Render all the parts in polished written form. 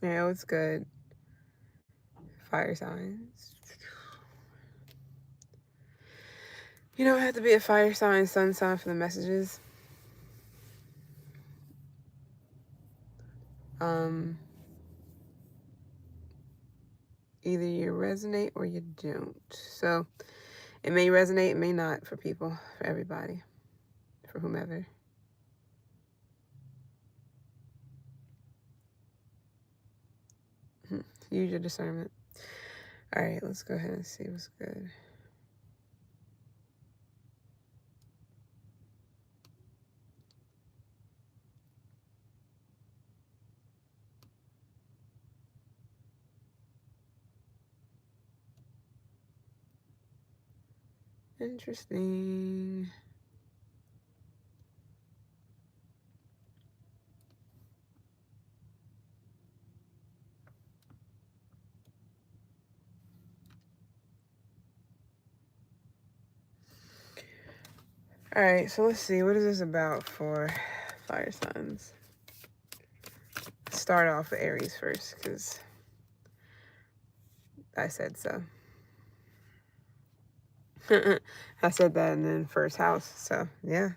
Yeah, it's good. Fire signs. You don't have to be a fire sign, sun sign for the messages. Um, Either you resonate or you don't. So it may resonate, it may not for people, for everybody, for whomever. Use your discernment. All right, let's go ahead and see what's good. Interesting. All right, so let's see. What is this about for fire signs? Start off with Aries first, because I said so. I said that in the first house, so yeah,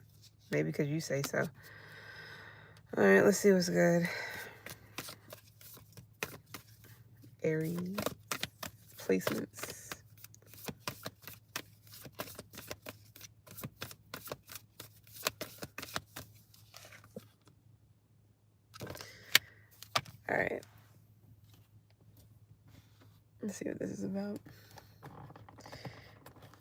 maybe because you say so. All right, let's see what's good. Aries placements. All right. Let's see what this is about.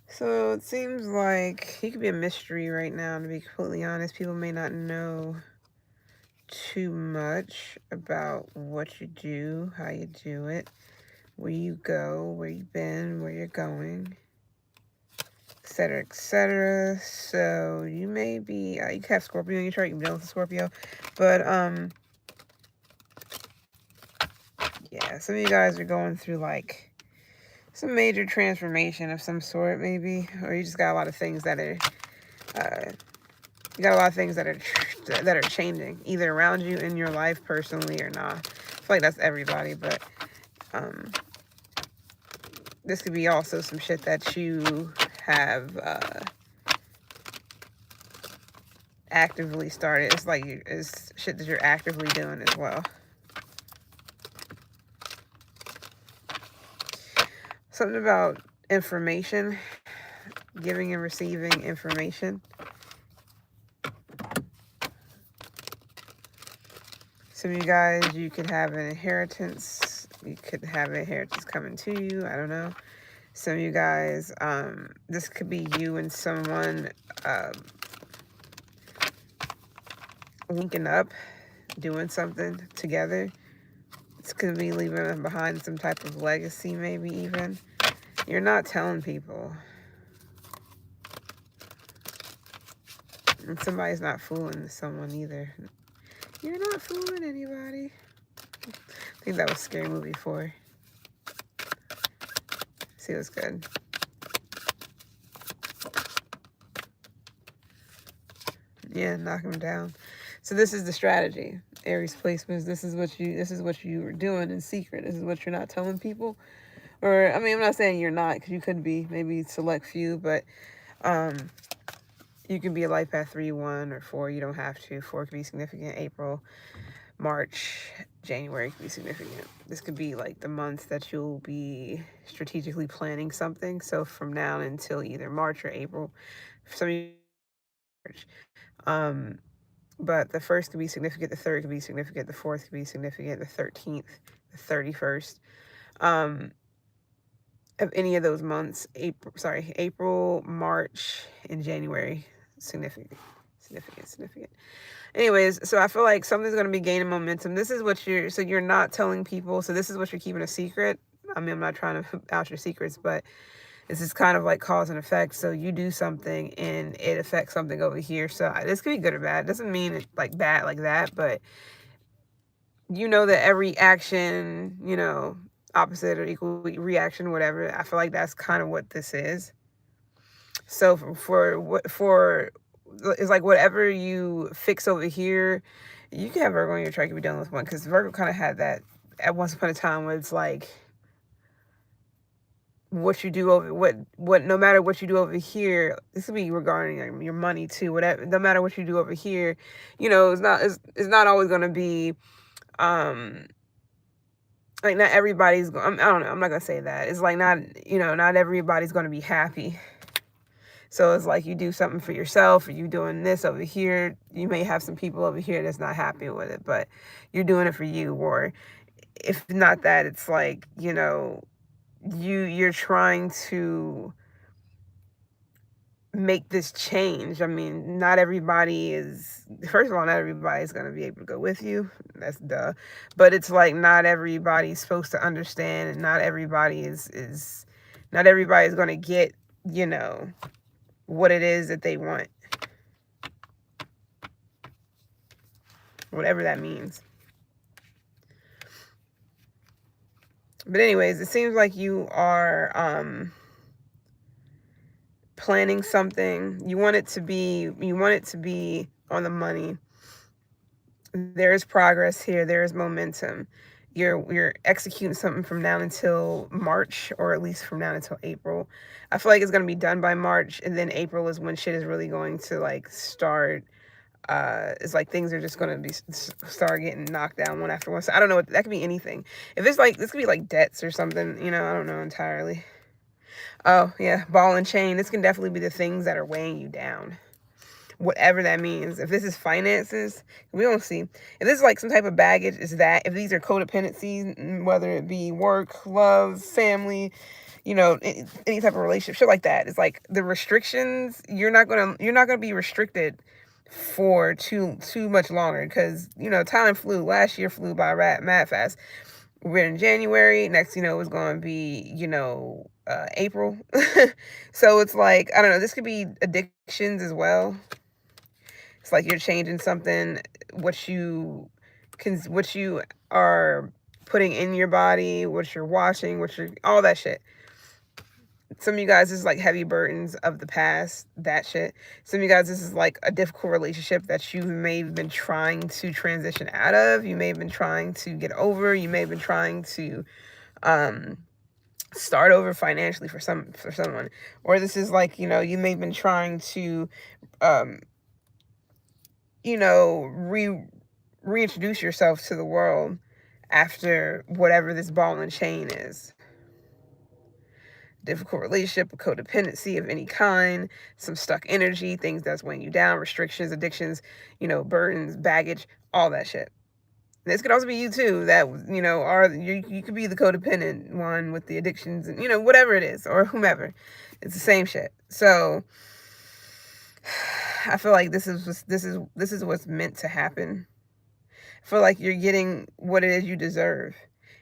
So it seems like he could be a mystery right now, to be completely honest. People may not know too much about what you do, how you do it, where you go, where you've been, where you're going, etc., etc. So you may be, you could have Scorpio in your chart, you can be dealing with a Scorpio, but yeah, some of you guys are going through like some major transformation of some sort, maybe, or you just got a lot of things that are, you got a lot of things that are changing, either around you in your life personally or not. I feel like that's everybody, but this could be also some shit that you have actively started. It's like it's shit that you're actively doing as well. Something about information, giving and receiving information. Some of you guys, you could have an inheritance. You could have an inheritance coming to you. I don't know. Some of you guys, this could be you and someone linking up, doing something together. It's going to be leaving behind some type of legacy, maybe even. You're not telling people. And somebody's not fooling someone either. You're not fooling anybody. I think that was Scary Movie 4. See what's good. Yeah, knock them down. So this is the strategy. Aries placements. This is what you were doing in secret. This is what you're not telling people. Or I mean, I'm not saying you're not, because you could be, maybe select few, but you can be a life path 3, 1, or 4. You don't have to. 4 could be significant. April, March, January could be significant. This could be like the month that you'll be strategically planning something. So from now until either March or April, for some of you, March. But the first could be significant, the third could be significant, the fourth could be significant, the 13th, the 31st. Of any of those months, April, March, and January, significant. Anyways, so I feel like something's going to be gaining momentum. This is what you're not telling people. So this is what you're keeping a secret. I mean, I'm not trying to out your secrets, but this is kind of like cause and effect. So you do something and it affects something over here. So this could be good or bad. It doesn't mean it's like bad like that, but you know that every action, opposite or equal reaction, whatever. I feel like that's kind of what this is. So for it's like whatever you fix over here, you can have Virgo in your chart, you be dealing with one, because Virgo kind of had that at once upon a time where it's like, what you do over what no matter what you do over here, this will be regarding like, your money too, whatever, no matter what you do over here, it's not always going to be um like, not everybody's going, I don't know, I'm not going to say that. It's like, not, not everybody's going to be happy. So it's like, you do something for yourself, or you doing this over here, you may have some people over here that's not happy with it, but you're doing it for you. Or if not that, it's like, you're trying to make this change. I mean, not everybody is, first of all, not everybody's going to be able to go with you. That's duh. But it's like, not everybody's supposed to understand, and not everybody is not everybody's going to get, what it is that they want. Whatever that means. But anyways, it seems like you are planning something. You want it to be on the money. There is progress here. There is momentum. You're executing something from now until March, or at least from now until April. I feel like it's going to be done by March, and then April is when shit is really going to like start. It's like things are just going to be start getting knocked down one after one. So I don't know what that could be. Anything. If it's like, this could be like debts or something, I don't know entirely. Oh yeah, ball and chain. This can definitely be the things that are weighing you down, whatever that means. If this is finances, we don't see. If this is like some type of baggage, is that. If these are codependencies, whether it be work, love, family, any type of relationship, shit like that. It's like the restrictions. You're not gonna be restricted for too much longer, because time flew. Last year flew by mad fast. We're in January. Next, it's going to be, April. So it's like, I don't know. This could be addictions as well. It's like you're changing something, what you are putting in your body, what you're watching, all that shit. Some of you guys, this is like heavy burdens of the past, that shit. Some of you guys, this is like a difficult relationship that you may have been trying to transition out of. You may have been trying to get over. You may have been trying to start over financially for someone. Or this is like, you may have been trying to, reintroduce yourself to the world after whatever this ball and chain is. Difficult relationship, a codependency of any kind, some stuck energy, things that's weighing you down, restrictions, addictions, burdens, baggage, all that shit. This could also be you too, that, you could be the codependent one with the addictions and, whatever it is, or whomever. It's the same shit. So I feel like this is what's meant to happen. I feel like you're getting what it is you deserve.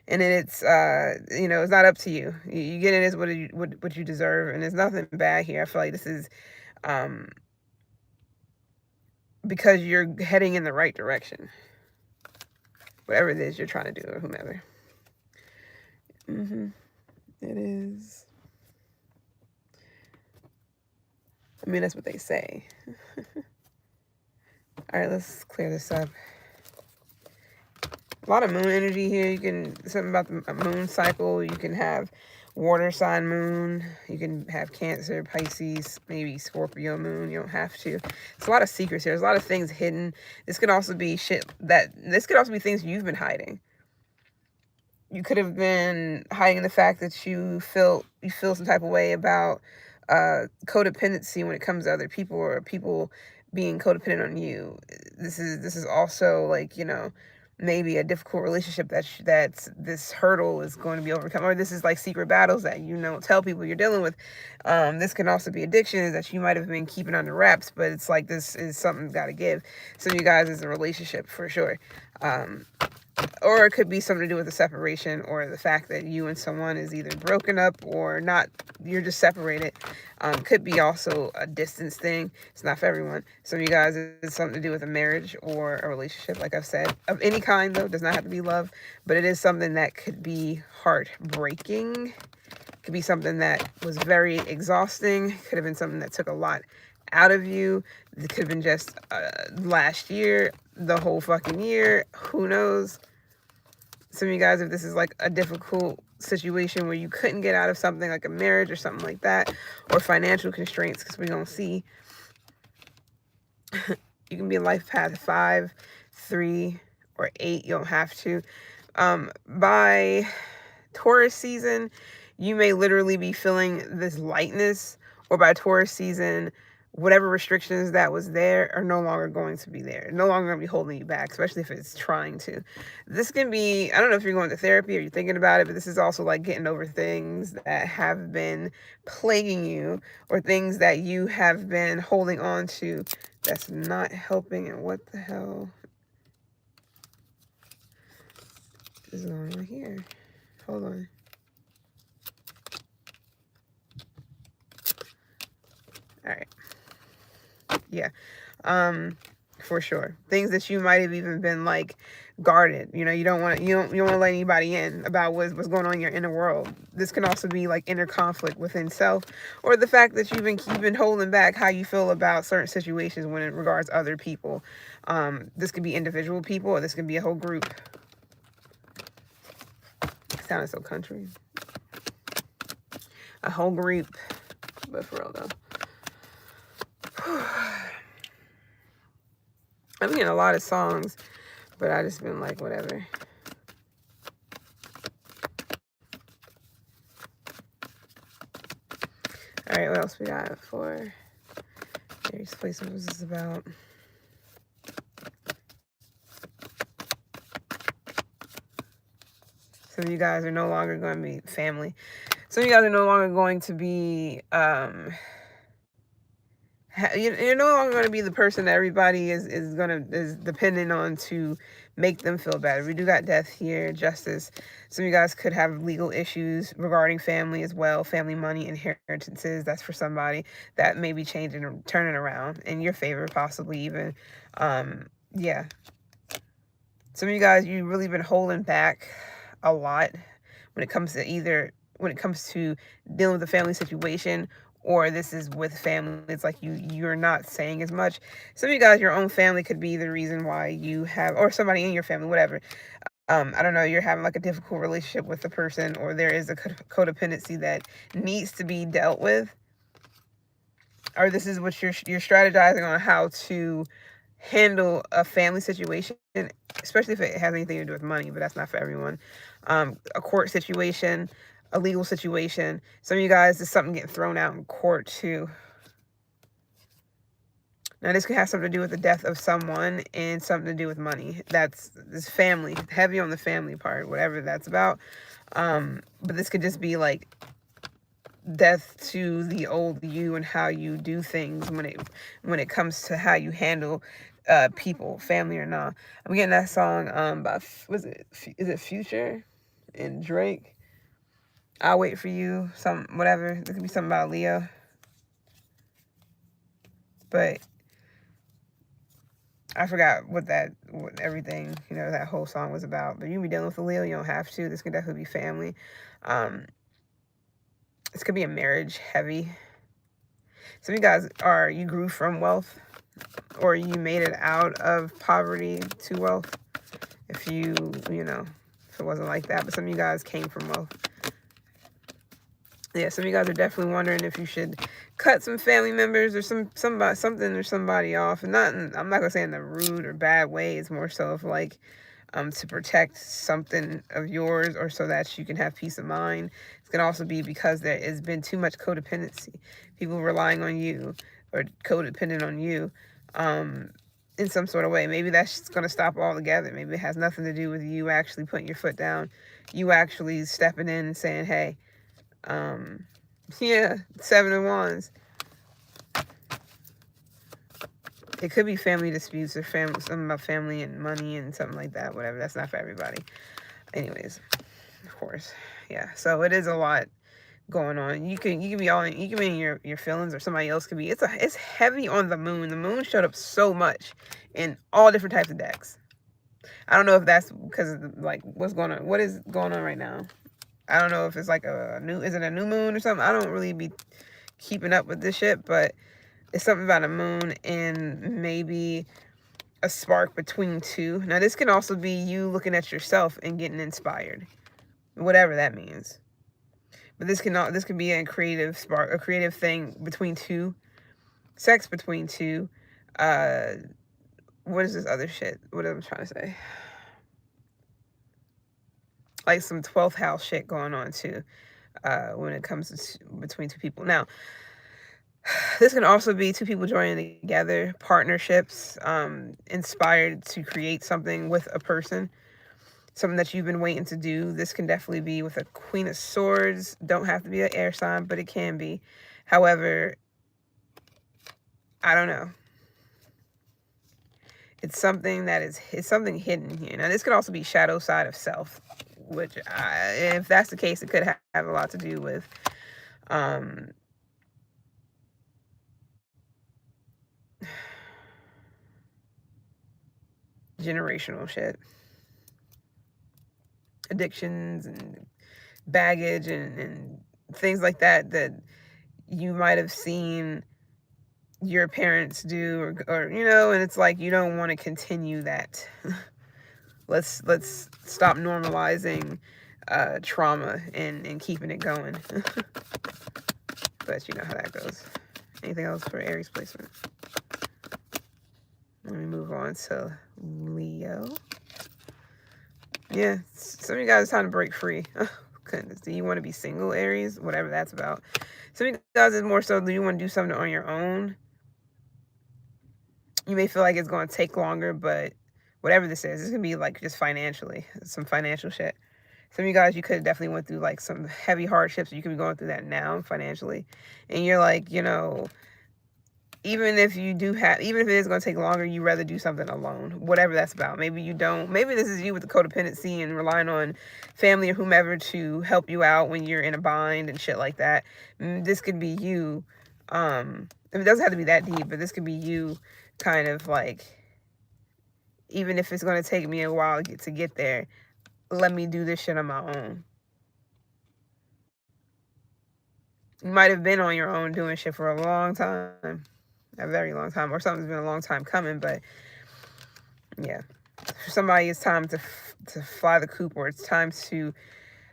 And then it's, it's not up to you. You get it as what you deserve. And there's nothing bad here. I feel like this is because you're heading in the right direction. Whatever it is you're trying to do, or whomever. It is. I mean, that's what they say. All right, let's clear this up. A lot of moon energy here. You can, something about the moon cycle. You can have water sign moon. You can have Cancer, Pisces, maybe Scorpio moon. You don't have to. It's a lot of secrets here. There's a lot of things hidden. This could also be this could also be things you've been hiding. You could have been hiding the fact that you feel some type of way about codependency when it comes to other people, or people being codependent on you. This is also like, maybe a difficult relationship that's this hurdle is going to be overcome, or this is like secret battles that tell people you're dealing with. This can also be addictions that you might have been keeping under wraps, but it's like, this is something got to give. Some of you guys is a relationship for sure. Or it could be something to do with a separation, or the fact that you and someone is either broken up or not, you're just separated. Could be also a distance thing. It's not for everyone. Some of you guys, it's something to do with a marriage or a relationship, like I've said, of any kind though. It does not have to be love, but it is something that could be heartbreaking. Could be something that was very exhausting. Could have been something that took a lot out of you. It could have been just last year, the whole fucking year. Who knows? Some of you guys, if this is like a difficult situation where you couldn't get out of something like a marriage or something like that, or financial constraints, because we're going to see you can be in life path 5, 3, or 8. You don't have to. By Taurus season, you may literally be feeling this lightness, or by Taurus season, whatever restrictions that was there are no longer going to be there. No longer going to be holding you back, especially if it's trying to. This can be, I don't know if you're going to therapy or you're thinking about it, but this is also like getting over things that have been plaguing you, or things that you have been holding on to that's not helping. And what the hell is going on here? Hold on. All right. Yeah. For sure. Things that you might have even been like guarded. You know, you don't want to let anybody in about what's going on in your inner world. This can also be like inner conflict within self, or the fact that you've been holding back how you feel about certain situations when it regards other people. This could be individual people, or this could be a whole group. It sounded so country. A whole group, but for real though. I've been getting a lot of songs, but I just been like, whatever. All right, what else we got for Aries placement? What was this about? Some of you guys are no longer going to be family. Some of you guys are no longer going to be, you're no longer going to be the person that everybody is dependent on to make them feel better. We do got death here, justice. Some of you guys could have legal issues regarding family as well, family money, inheritances. That's for somebody that may be changing or turning around in your favor, possibly even. Yeah. Some of you guys, you've really been holding back a lot when it comes to dealing with the family situation, or this is with family. It's like you're not saying as much. Some of you guys, your own family could be the reason why you have, or somebody in your family, whatever. I don't know, you're having like a difficult relationship with the person, or there is a codependency that needs to be dealt with, or this is what you're strategizing on how to handle a family situation, especially if it has anything to do with money, but that's not for everyone. A court situation, a legal situation. Some of you guys, there's something getting thrown out in court too. Now this could have something to do with the death of someone and something to do with money. That's this family, heavy on the family part, whatever that's about. But this could just be like death to the old you and how you do things when it comes to how you handle people, family or not. I'm getting that song by, is it Future and Drake? I'll Wait for You, whatever. It could be something about Leo. But I forgot what everything, that whole song was about. But you can be dealing with a Leo, you don't have to. This could definitely be family. This could be a marriage heavy. Some of you guys you grew from wealth, or you made it out of poverty to wealth. If if it wasn't like that, but some of you guys came from wealth. Yeah, some of you guys are definitely wondering if you should cut some family members or somebody off. And I'm not gonna say in a rude or bad way. It's more so of like to protect something of yours, or so that you can have peace of mind. It's gonna also be because there has been too much codependency. People relying on you or codependent on you in some sort of way. Maybe that's just gonna stop altogether. Maybe it has nothing to do with you actually putting your foot down, you actually stepping in and saying, hey, yeah, 7 of Wands. It could be family disputes or something about family and money and something like that, whatever. That's not for everybody. Anyways, of course. Yeah. So it is a lot going on. You can be in your feelings, or somebody else could be. It's heavy on the moon. The moon showed up so much in all different types of decks. I don't know if that's because of like what's going on. What is going on right now? I don't know if it's like is it a new moon or something? I don't really be keeping up with this shit, but it's something about a moon, and maybe a spark between two. Now, this can also be you looking at yourself and getting inspired, whatever that means. But this can be a creative spark, a creative thing between two, sex between two. What is this other shit? What am I trying to say? Like some 12th house shit going on too, when it comes to between two people. Now, this can also be two people joining together, partnerships, inspired to create something with a person, something that you've been waiting to do. This can definitely be with a Queen of Swords. Don't have to be an air sign, but it can be. However, I don't know. It's something that it's something hidden here. Now, this could also be shadow side of self, which, if that's the case, it could have a lot to do with generational shit, addictions and baggage and things like that you might have seen your parents do, or and it's like you don't want to continue that. let's stop normalizing trauma and keeping it going. But you know how that goes. Anything else for Aries placement? Let me move on to Leo. Yeah, some of you guys, it's time to break free. Oh, goodness. Do you want to be single, Aries? Whatever that's about. Some of you guys is more so, do you want to do something on your own? You may feel like it's going to take longer, but whatever this is, it's going to be like just financially, some financial shit. Some of you guys, you could have definitely went through like some heavy hardships. You could be going through that now financially. And you're like, even if it is going to take longer, you'd rather do something alone, whatever that's about. Maybe you don't. Maybe this is you with the codependency and relying on family or whomever to help you out when you're in a bind and shit like that. This could be you. It doesn't have to be that deep, but this could be you kind of like, even if it's going to take me a while to get there, let me do this shit on my own. You might have been on your own doing shit for a long time. A very long time, or something's been a long time coming, but yeah, for somebody it's time to fly the coop, or it's time to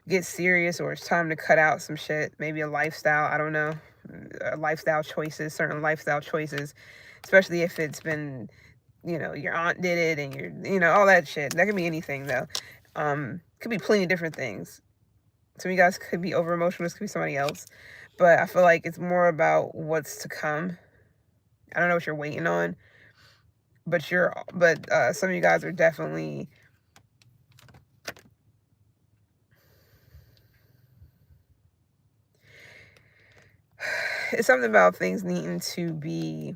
get serious, or it's time to cut out some shit, maybe a lifestyle, I don't know, certain lifestyle choices, especially if it's been, your aunt did it and you're, all that shit. That could be anything though. Could be plenty of different things. Some of you guys could be over emotional, this could be somebody else, but I feel like it's more about what's to come. I don't know what you're waiting on, but some of you guys are definitely, it's something about things needing to be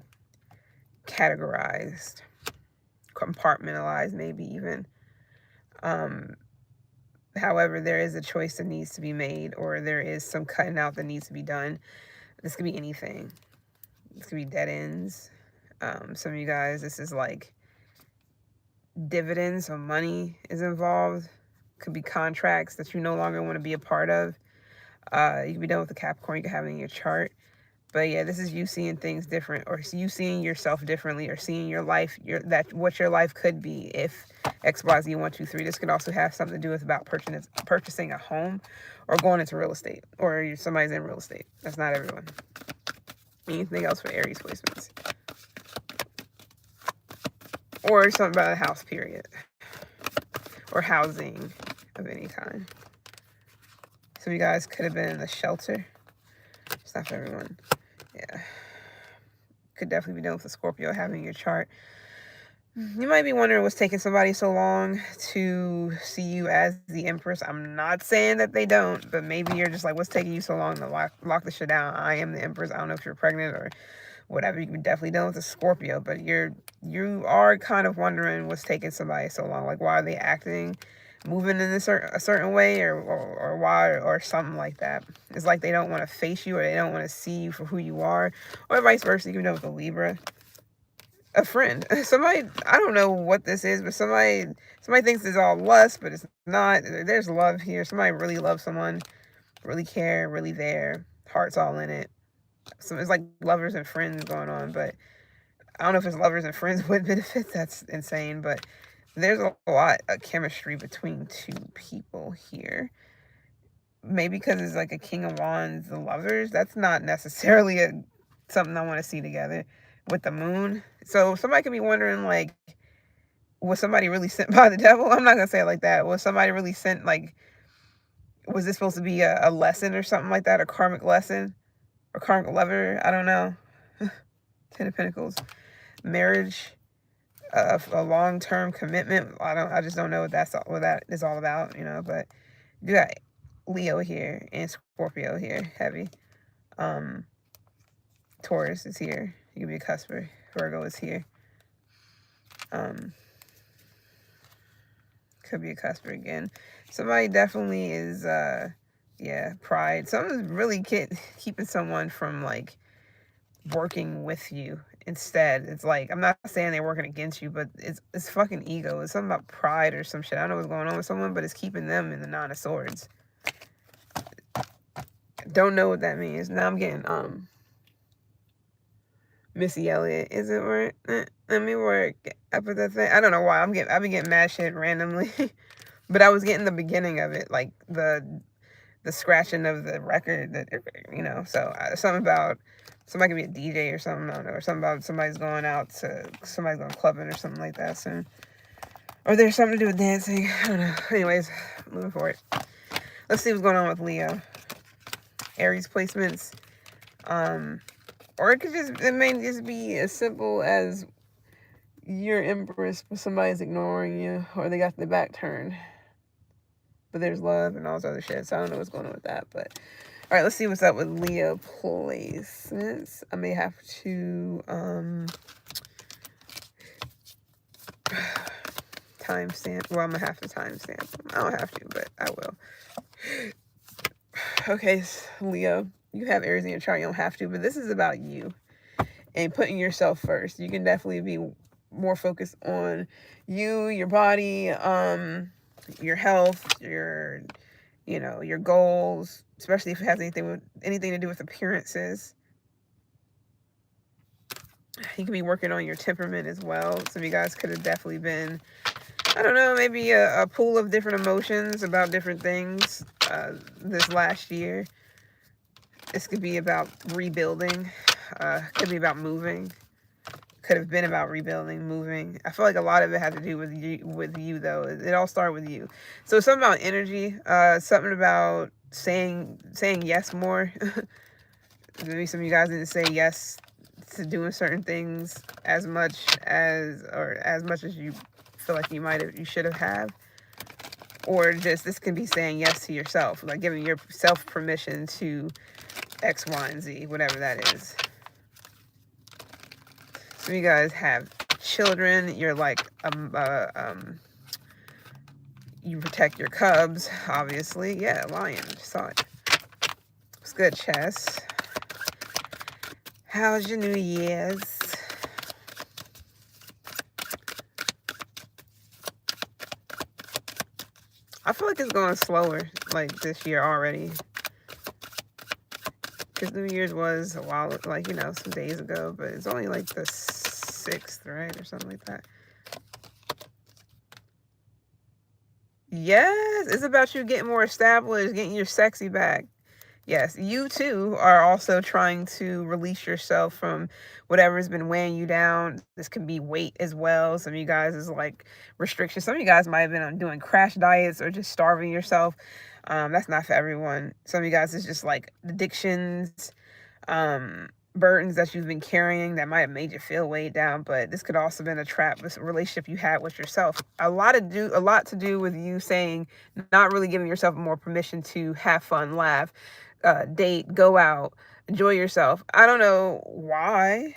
categorized, compartmentalized, maybe even. However, there is a choice that needs to be made, or there is some cutting out that needs to be done. This could be anything. This could be dead ends. Some of you guys, this is like dividends, or money is involved. Could be contracts that you no longer want to be a part of. You could be done with the Capricorn, you could have it in your chart. But yeah, this is you seeing things different, or you seeing yourself differently, or seeing your life, what your life could be if X, Y, Z, 1, 2, 3. This could also have something to do with about purchasing a home, or going into real estate, or somebody's in real estate. That's not everyone. Anything else for Aries placements? Or something about a house, period. Or housing of any kind. So you guys could have been in a shelter. It's not for everyone. Yeah. Could definitely be done with a Scorpio having your chart. You might be wondering what's taking somebody so long to see you as the Empress. I'm not saying that they don't, but maybe you're just like, what's taking you so long to lock the shit down? I am the Empress. I don't know if you're pregnant or whatever. You can definitely deal with a Scorpio, but you are kind of wondering what's taking somebody so long. Like, why are they moving in a certain way, or why, or something like that. It's like they don't want to face you, or they don't want to see you for who you are, or vice versa. You can know with a Libra. A friend, somebody, I don't know what this is, but somebody thinks it's all lust, but it's not. There's love here. Somebody really loves someone, really care, really there, heart's all in it. So it's like lovers and friends going on, but I don't know if it's lovers and friends would benefit. That's insane, but there's a lot of chemistry between two people here. Maybe because it's like a King of Wands, the lovers. That's not necessarily something I want to see together with the moon. So somebody could be wondering, like, was somebody really sent by the devil? I'm not gonna say it like that. Was somebody really sent, like, was this supposed to be a lesson or something like that, a karmic lesson or karmic lover? I don't know. Ten of Pentacles, marriage, a long-term commitment. I just don't know what that is all about, you know. But you got Leo here and Scorpio here, heavy. Taurus is here. You could be a cusper. Virgo is here. Could be a cusper again. Somebody definitely is, yeah, pride. Someone's really keeping someone from, like, working with you. Instead, it's like, I'm not saying they're working against you, but it's fucking ego. It's something about pride or some shit. I don't know what's going on with someone, but it's keeping them in the Nine of Swords. Don't know what that means. Now I'm getting Missy Elliott. Is it right? Let me work. I put that thing. I don't know why. I've been getting mad shit randomly. But I was getting the beginning of it, like the scratching of the record, that, you know. So something about somebody could be a DJ or something, I don't know, or something about somebody's going clubbing or something like that soon. Or there's something to do with dancing. I don't know. Anyways, moving forward. Let's see what's going on with Leo. Aries placements. Or it may just be as simple as you're Empress, but somebody's ignoring you, or they got their back turned. But there's love and all this other shit, so I don't know what's going on with that. But all right, let's see what's up with Leo placements. I may have to timestamp. Well, I'm gonna have to timestamp them. I don't have to, but I will. Okay, Leo, you have Aries in your chart. You don't have to, but this is about you and putting yourself first. You can definitely be more focused on you, your body, your health, your goals, especially if it has anything to do with appearances. You can be working on your temperament as well. Some of you guys could have definitely been, I don't know, maybe a pool of different emotions about different things this last year. This could be about rebuilding. Could be about moving. Could have been about rebuilding, moving. I feel like a lot of it had to do with you though. It all started with you. So something about energy. Something about saying yes more. Maybe some of you guys need to say yes to doing certain things as much as you feel like you should have. Or just, this can be saying yes to yourself, like giving yourself permission to X, Y, and Z, whatever that is. So you guys have children. You're like, you protect your cubs, obviously. Yeah, lion, just saw it. It's good, Chess. How's your New Year's? I feel like it's going slower, like, this year already. Because New Year's was a while, like, you know, some days ago, but it's only like the 6th, right? Or something like that. Yes, it's about you getting more established, getting your sexy back. Yes, you too are also trying to release yourself from whatever's been weighing you down. This can be weight as well. Some of you guys is like restrictions. Some of you guys might have been on doing crash diets or just starving yourself. That's not for everyone. Some of you guys is just like addictions, burdens that you've been carrying that might have made you feel weighed down. But this could also been a trap, this relationship you had with yourself. A lot to do with you saying, not really giving yourself more permission to have fun, laugh, date, go out, enjoy yourself. I don't know why.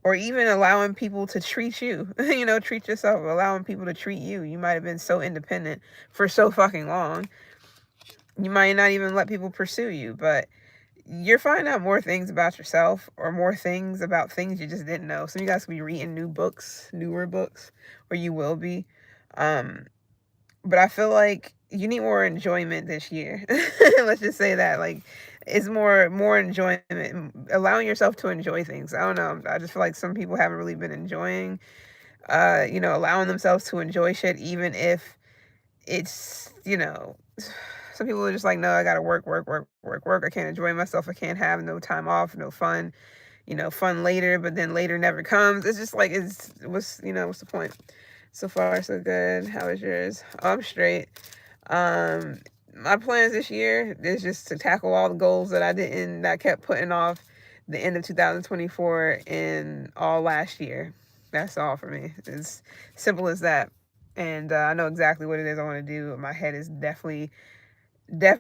Or even allowing people to treat you, you know, treat yourself, allowing people to treat you. You might have been so independent for so fucking long. You might not even let people pursue you, but you're finding out more things about yourself, or more things about things you just didn't know. So you guys could be reading newer books, or you will be. But I feel like you need more enjoyment this year. Let's just say that. Like, is more enjoyment, allowing yourself to enjoy things. I don't know. I just feel like some people haven't really been enjoying, allowing themselves to enjoy shit, even if it's, some people are just like, no, I gotta work, work, work, work, work. I can't enjoy myself. I can't have no time off, no fun, fun later, but then later never comes. It's just like, what's the point? So far, so good. How is yours? Oh, I'm straight. Um, my plans this year is just to tackle all the goals that that I kept putting off the end of 2024 and all last year. That's all for me. It's simple as that. And I know exactly what it is I want to do. My head is definitely, I'm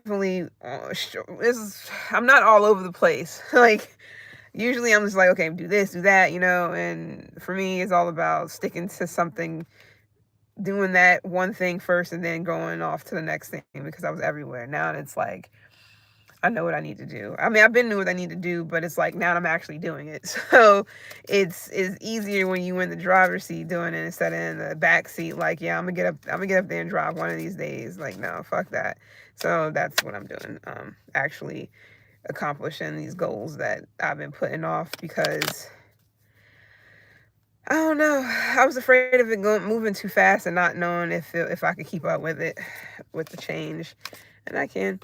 not all over the place. Like, usually I'm just like, okay, do this, do that, and for me, it's all about sticking to something, doing that one thing first and then going off to the next thing, because I was everywhere. Now it's like, I know what I need to do. I mean, I've been doing what I need to do, but it's like now I'm actually doing it. So it's easier when you in the driver's seat doing it instead of in the back seat. Like, yeah, I'm gonna get up there and drive one of these days. Like, no, fuck that. So that's what I'm doing. Actually accomplishing these goals that I've been putting off because I don't know. I was afraid of it moving too fast and not knowing if I could keep up with it, with the change, and I can.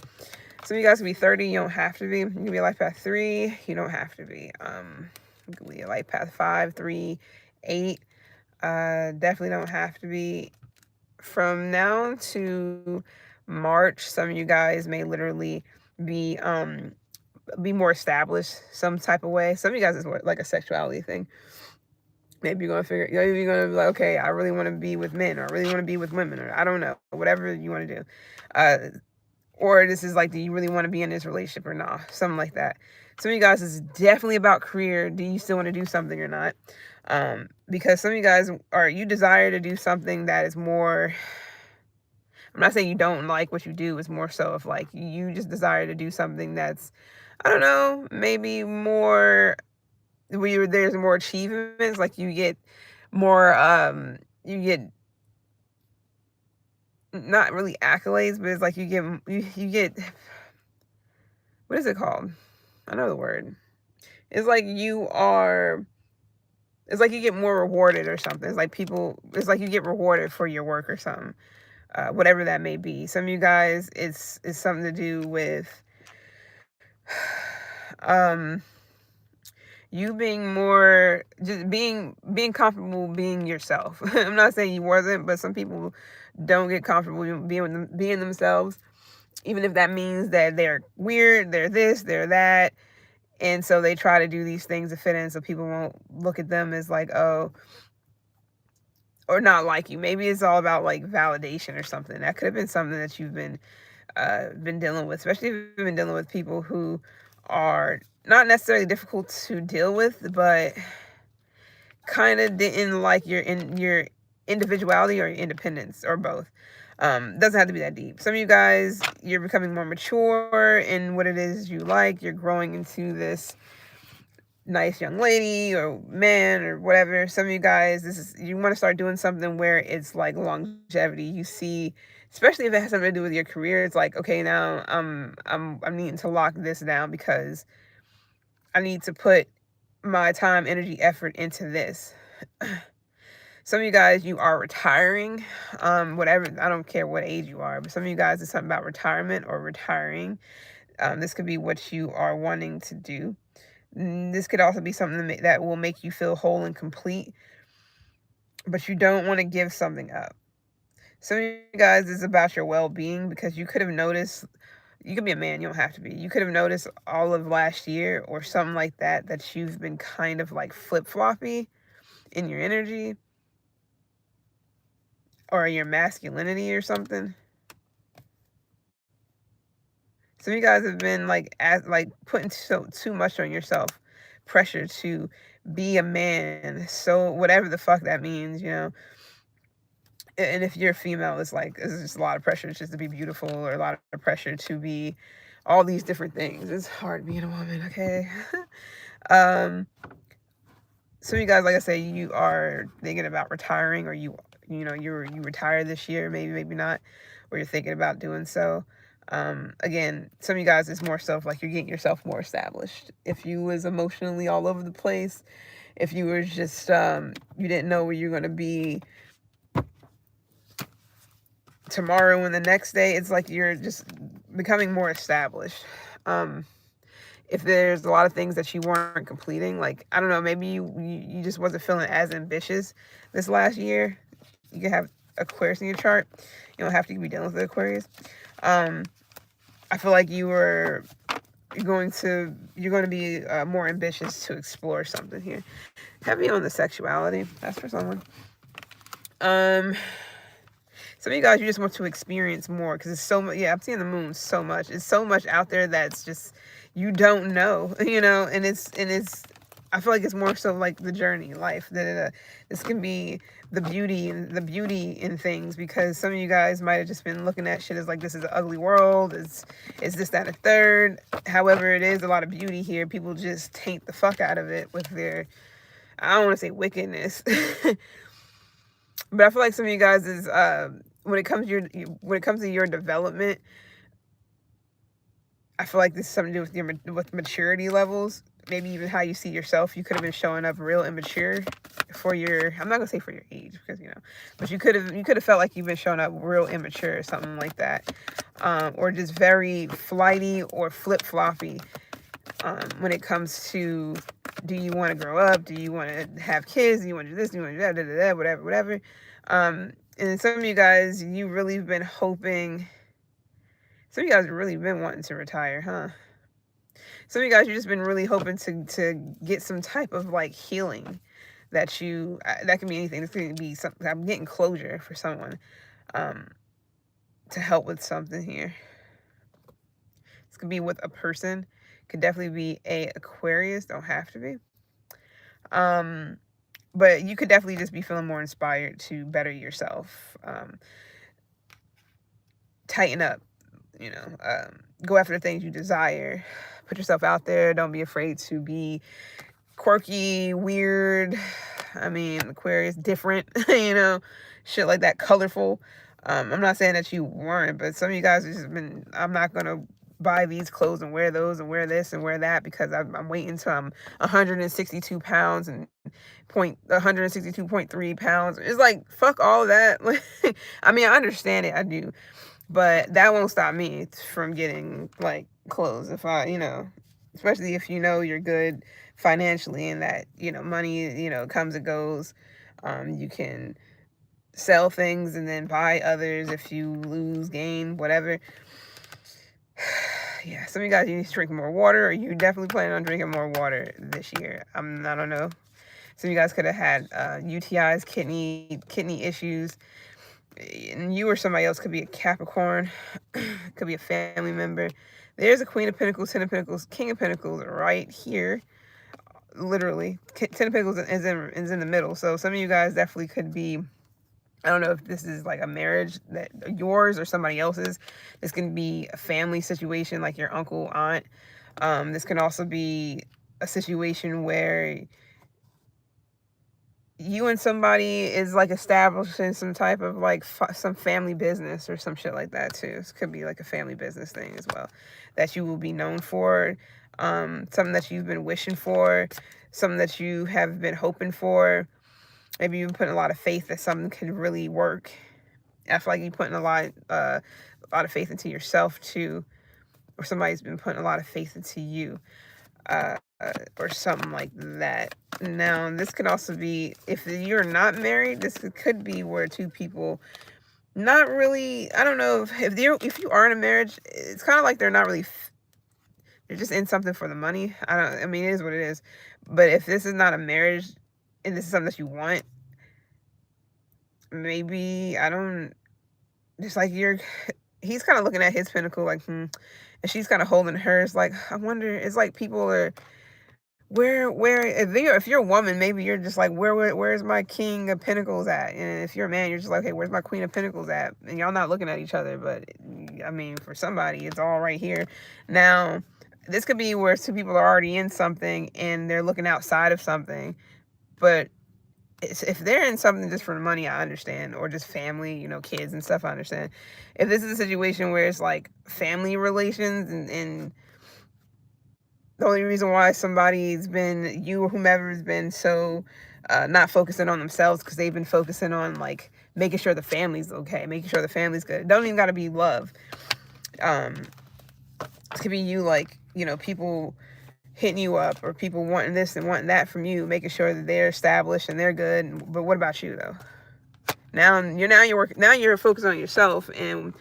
Some of you guys can be 30. You don't have to be. You can be a life path 3. You don't have to be. You can be a life path 5, 3, 8. Definitely don't have to be. From now to March, some of you guys may literally be more established some type of way. Some of you guys is like a sexuality thing. Maybe you're gonna be like, okay, I really want to be with men, or I really want to be with women, or I don't know, whatever you want to do. Or this is like, do you really want to be in this relationship or not? Something like that. Some of you guys is definitely about career. Do you still want to do something or not? Because some of you guys you desire to do something that is more, I'm not saying you don't like what you do. It's more so of like, you just desire to do something that's, I don't know, maybe more, where there's more achievements. Like you get more, you get not really accolades, but it's like you get, what is it called? I know the word. It's like it's like you get more rewarded or something. It's like you get rewarded for your work or something. Whatever that may be. Some of you guys, it's something to do with you being more, just being comfortable being yourself. I'm not saying you wasn't, but some people don't get comfortable being themselves, even if that means that they're weird, they're this, they're that. And so they try to do these things to fit in so people won't look at them as like, oh, or not like you. Maybe it's all about like validation or something. That could have been something that you've been dealing with, especially if you've been dealing with people who are not necessarily difficult to deal with, but kind of didn't like your individuality or your independence, or both. Doesn't have to be that deep. Some of you guys, you're becoming more mature in what it is you like. You're growing into this nice young lady or man or whatever. Some of you guys, you want to start doing something where it's like longevity. You see, especially if it has something to do with your career, it's like, okay, now I'm needing to lock this down because I need to put my time, energy, effort into this. Some of you guys, you are retiring, whatever, I don't care what age you are, but some of you guys, it's something about retirement or retiring. This could be what you are wanting to do. This could also be something that will make you feel whole and complete, but you don't want to give something up. Some of you guys, is about your well-being, because you could have noticed, you could be a man, you don't have to be. You could have noticed all of last year or something like that, that you've been kind of like flip-floppy in your energy or your masculinity or something. Some of you guys have been like putting too much on yourself, pressure to be a man. So whatever the fuck that means, And if you're a female, it's just a lot of pressure just to be beautiful, or a lot of pressure to be all these different things. It's hard being a woman, okay? Some of you guys, like I say, you are thinking about retiring, or you retire this year, maybe not, or you're thinking about doing so. Again, some of you guys is more stuff like you're getting yourself more established. If you was emotionally all over the place, if you were just you didn't know where you're going to be tomorrow and the next day, it's like you're just becoming more established. If there's a lot of things that you weren't completing, like, I don't know, maybe you just wasn't feeling as ambitious this last year. You can have Aquarius in your chart. You don't have to be dealing with the Aquarius. I feel like you're going to be more ambitious to explore something here. Heavy on the sexuality. That's for someone. Some of you guys, you just want to experience more because it's so much. Yeah, I'm seeing the moon so much. It's so much out there that's just you don't know, and it's I feel like it's more so like the journey, life. That this can be the beauty in things, because some of you guys might have just been looking at shit as like, this is an ugly world. It's this, that, and a third. However, it is a lot of beauty here. People just taint the fuck out of it with their, I don't want to say wickedness, but I feel like some of you guys is when it comes to your development, I feel like this is something to do with maturity levels. Maybe even how you see yourself. You could have been showing up real immature for your, I'm not gonna say for your age, because but you could have felt like you've been showing up real immature or something like that, or just very flighty or flip-floppy when it comes to, do you want to grow up? Do you want to have kids? Do you want to do this? Do you want to do that? Whatever. And some of you guys, you really been hoping. Some of you guys have really been wanting to retire, huh? Some of you guys, you've just been really hoping to get some type of like healing that can be anything. This can be something. I'm getting closure for someone to help with something here. This could be with a person. Could definitely be a Aquarius. Don't have to be. But you could definitely just be feeling more inspired to better yourself. Tighten up. Go after the things you desire. Put yourself out there. Don't be afraid to be quirky, weird. I mean, Aquarius, different, shit like that, colorful. I'm not saying that you weren't, but some of you guys have just been, I'm not going to buy these clothes and wear those and wear this and wear that because I'm waiting until I'm 162 pounds and 162.3 pounds. It's like, fuck all that. I mean, I understand it. I do. But that won't stop me from getting like clothes if especially if you're good financially and that, money, comes and goes. You can sell things and then buy others if you lose, gain, whatever. Yeah, some of you guys, you need to drink more water, or you definitely plan on drinking more water this year. I don't know. Some of you guys could have had UTIs, kidney issues. And you or somebody else could be a Capricorn, could be a family member. There's a Queen of Pentacles, Ten of Pentacles, King of Pentacles right here. Literally, Ten of Pentacles is in the middle. So some of you guys definitely could be, I don't know if this is like a marriage that yours or somebody else's. This can be a family situation like your uncle, aunt. This can also be a situation where you and somebody is like establishing some type of like some family business or some shit like that too. This could be like a family business thing as well that you will be known for, something that you've been wishing for, something that you have been hoping for. Maybe you've been putting a lot of faith that something could really work. I feel like you're putting a lot of faith into yourself too, or somebody's been putting a lot of faith into you. Or something like that. Now, this could also be, if you're not married, this could be where two people not really, I don't know, if you are in a marriage, it's kind of like they're not really, they're just in something for the money. I mean, it is what it is. But if this is not a marriage, and this is something that you want, maybe, just like he's kind of looking at his pinnacle like, and she's kind of holding hers like, I wonder, it's like people are, where if you're a woman, maybe you're just like, where's my King of Pentacles at? And if you're a man, you're just like, hey, where's my Queen of Pentacles at? And y'all not looking at each other, but I mean, for somebody, it's all right here. Now, this could be where two people are already in something and they're looking outside of something, but if they're in something just for money, I understand, or just family, you know, kids and stuff, I understand. If this is a situation where it's like family relations, and the only reason why somebody's been, you or whomever has been so not focusing on themselves because they've been focusing on like making sure the family's okay, making sure the family's good. It don't even got to be love. It could be you, like, you know, people hitting you up, or people wanting this and wanting that from you, making sure that they're established and they're good. But what about you though? Now you're focused on yourself and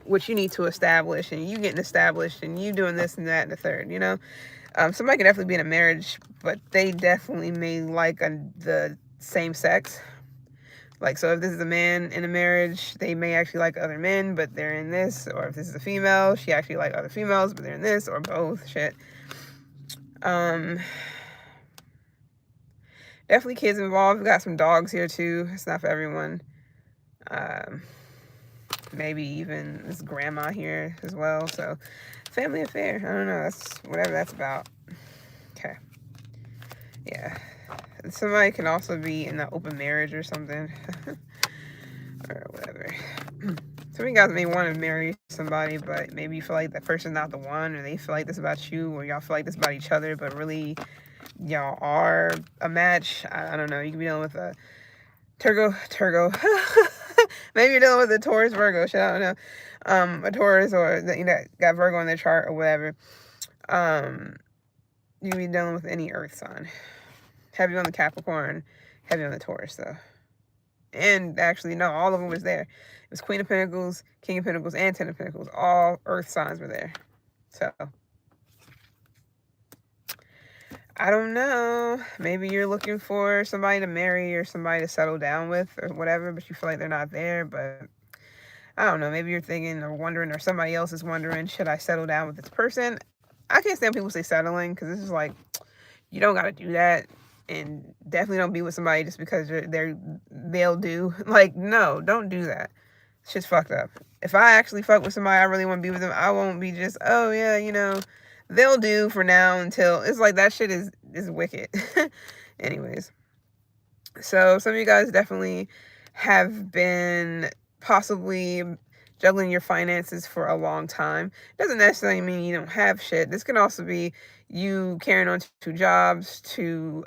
what you need to establish, and you getting established, and you doing this and that and the third, you know. Somebody can definitely be in a marriage, but they definitely may like the same sex. Like, so if this is a man in a marriage, they may actually like other men, but they're in this. Or if this is a female, she actually like other females, but they're in this, or both. Shit. Definitely kids involved. We got some dogs here too. It's not for everyone. Maybe even this grandma here as well. So, family affair. I don't know. That's whatever that's about. Okay. Yeah. Somebody can also be in an open marriage or something. Or whatever. Some of you guys may want to marry somebody, but maybe you feel like that person's not the one, or they feel like this about you, or y'all feel like this about each other, but really y'all are a match. I don't know. You could be dealing with a Turgo. Maybe you're dealing with a Taurus, Virgo. Shit, I don't know. A Taurus, or you know, got Virgo in their chart or whatever. You could be dealing with any Earth sign. Heavy on the Capricorn, heavy on the Taurus, though. And actually, no, all of them was there. It was Queen of Pentacles, King of Pentacles, and Ten of Pentacles. All Earth signs were there. So, I don't know. Maybe you're looking for somebody to marry or somebody to settle down with or whatever, but you feel like they're not there. But I don't know. Maybe you're thinking or wondering, or somebody else is wondering, should I settle down with this person? I can't stand people say settling, because this is like, you don't got to do that. And definitely don't be with somebody just because they'll do. Like, no, don't do that. Shit's fucked up. If I actually fuck with somebody, I really want to be with them, I won't be just, oh yeah, you know, they'll do for now until, it's like, that shit is wicked. Anyways. So some of you guys definitely have been possibly juggling your finances for a long time. Doesn't necessarily mean you don't have shit. This can also be you carrying on to jobs, to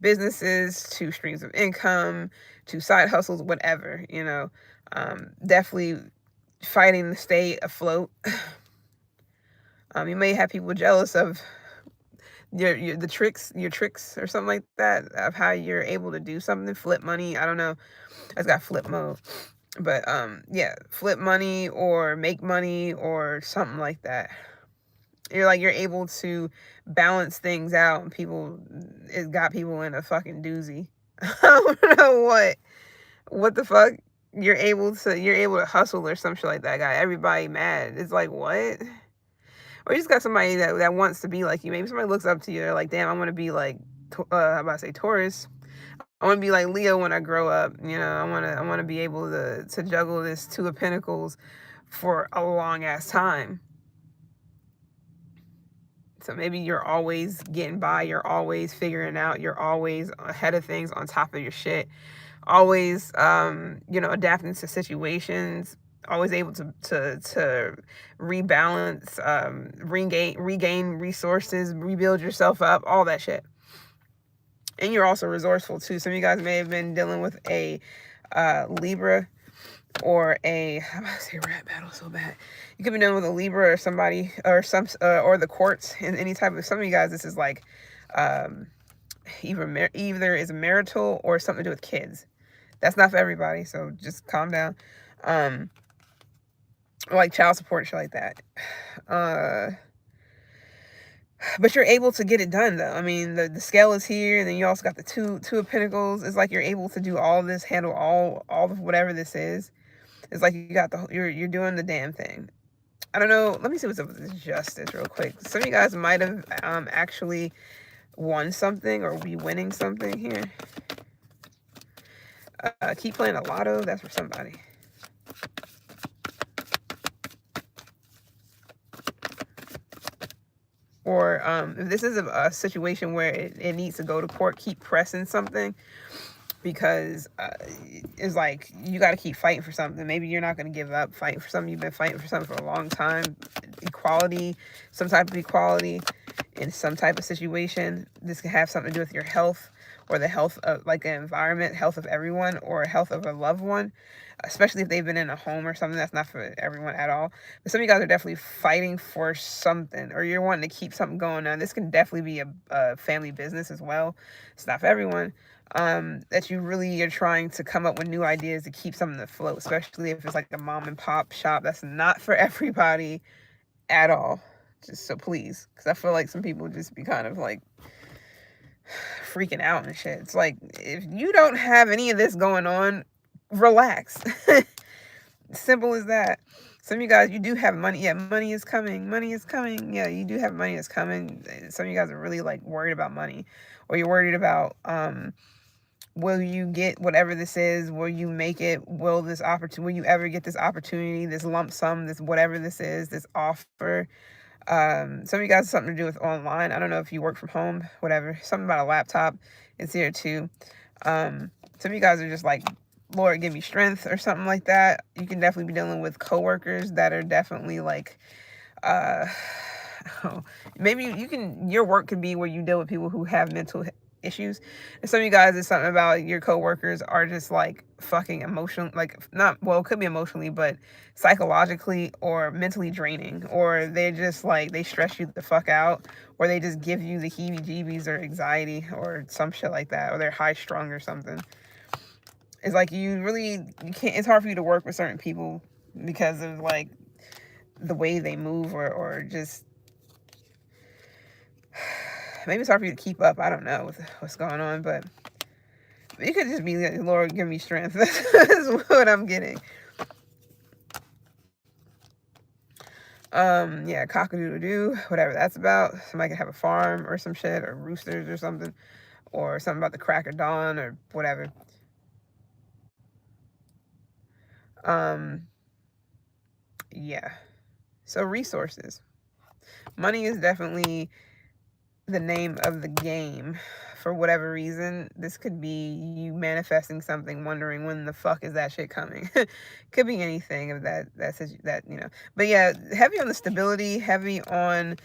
businesses, to streams of income, to side hustles, whatever, you know. Definitely fighting to stay afloat. You may have people jealous of your tricks or something like that, of how you're able to do something, flip money. I don't know. It's got flip mode. But yeah, flip money or make money or something like that. You're able to balance things out, and it got people in a fucking doozy. I don't know what the fuck. You're able to hustle or some shit like that. Got everybody mad. It's like, what? Or you just got somebody that wants to be like you. Maybe somebody looks up to you. They're like, damn, I want to be like, how about to say Taurus? I want to be like Leo when I grow up. You know, I want to be able to juggle this Two of Pentacles for a long ass time. So maybe you're always getting by. You're always figuring out. You're always ahead of things, on top of your shit. Always, you know, adapting to situations. Always able to rebalance, regain resources, rebuild yourself up, all that shit. And you're also resourceful too. Some of you guys may have been dealing with a Libra, or I'm about to say rat battle so bad. You could be dealing with a Libra or somebody, or or the courts, in any type of. Some of you guys, this is like either is marital or something to do with kids. That's not for everybody, so just calm down. Like child support, shit like that. But you're able to get it done, though. I mean, the scale is here, and then you also got the two of Pentacles. It's like you're able to do all this, handle all of whatever this is. It's like you got you're doing the damn thing. I don't know. Let me see what's up with this Justice real quick. Some of you guys might have actually won something or be winning something here. Keep playing a lotto. That's for somebody. Or if this is a situation where it needs to go to court, keep pressing something, because it's like you got to keep fighting for something. Maybe you're not going to give up fighting for something. You've been fighting for something for a long time. Equality, some type of equality in some type of situation. This can have something to do with your health, or the health of like the environment, health of everyone, or health of a loved one, especially if they've been in a home or something. That's not for everyone at all. But some of you guys are definitely fighting for something, or you're wanting to keep something going on. This can definitely be a family business as well. It's not for everyone. That you really are trying to come up with new ideas to keep something afloat, especially if it's like a mom and pop shop. That's not for everybody at all. Just so please, because I feel like some people just be kind of like freaking out and shit. It's like, if you don't have any of this going on, relax. Simple as that. Some of you guys, you do have money. Yeah, money is coming. Money is coming. Yeah, you do have money that's coming. Some of you guys are really like worried about money, or you're worried about will you get whatever this is? Will you make it? Will this opportunity? Will you ever get this opportunity? This lump sum? This whatever this is? This offer? Some of you guys have something to do with online. I don't know if you work from home, whatever. Something about a laptop is here too. Some of you guys are just like, Lord, give me strength or something like that. You can definitely be dealing with coworkers that are definitely like, maybe you can, your work could be where you deal with people who have mental issues. And some of you guys, it's something about your coworkers are just like fucking emotional, like not, well, it could be emotionally, but psychologically or mentally draining, or they're just like, they stress you the fuck out, or they just give you the heebie-jeebies or anxiety or some shit like that, or they're high strung or something. It's like you can't, it's hard for you to work with certain people because of like the way they move, or just maybe it's hard for you to keep up. I don't know what's going on, but it could just be like, Lord, give me strength. That's what I'm getting. Yeah, cock-a-doodle-doo, whatever that's about. Somebody could have a farm or some shit, or roosters or something, or something about the crack of dawn or whatever. Yeah. So resources. Money is definitely the name of the game. For whatever reason, this could be you manifesting something, wondering when the fuck is that shit coming. Could be anything of that you know. But yeah, heavy on the stability, heavy on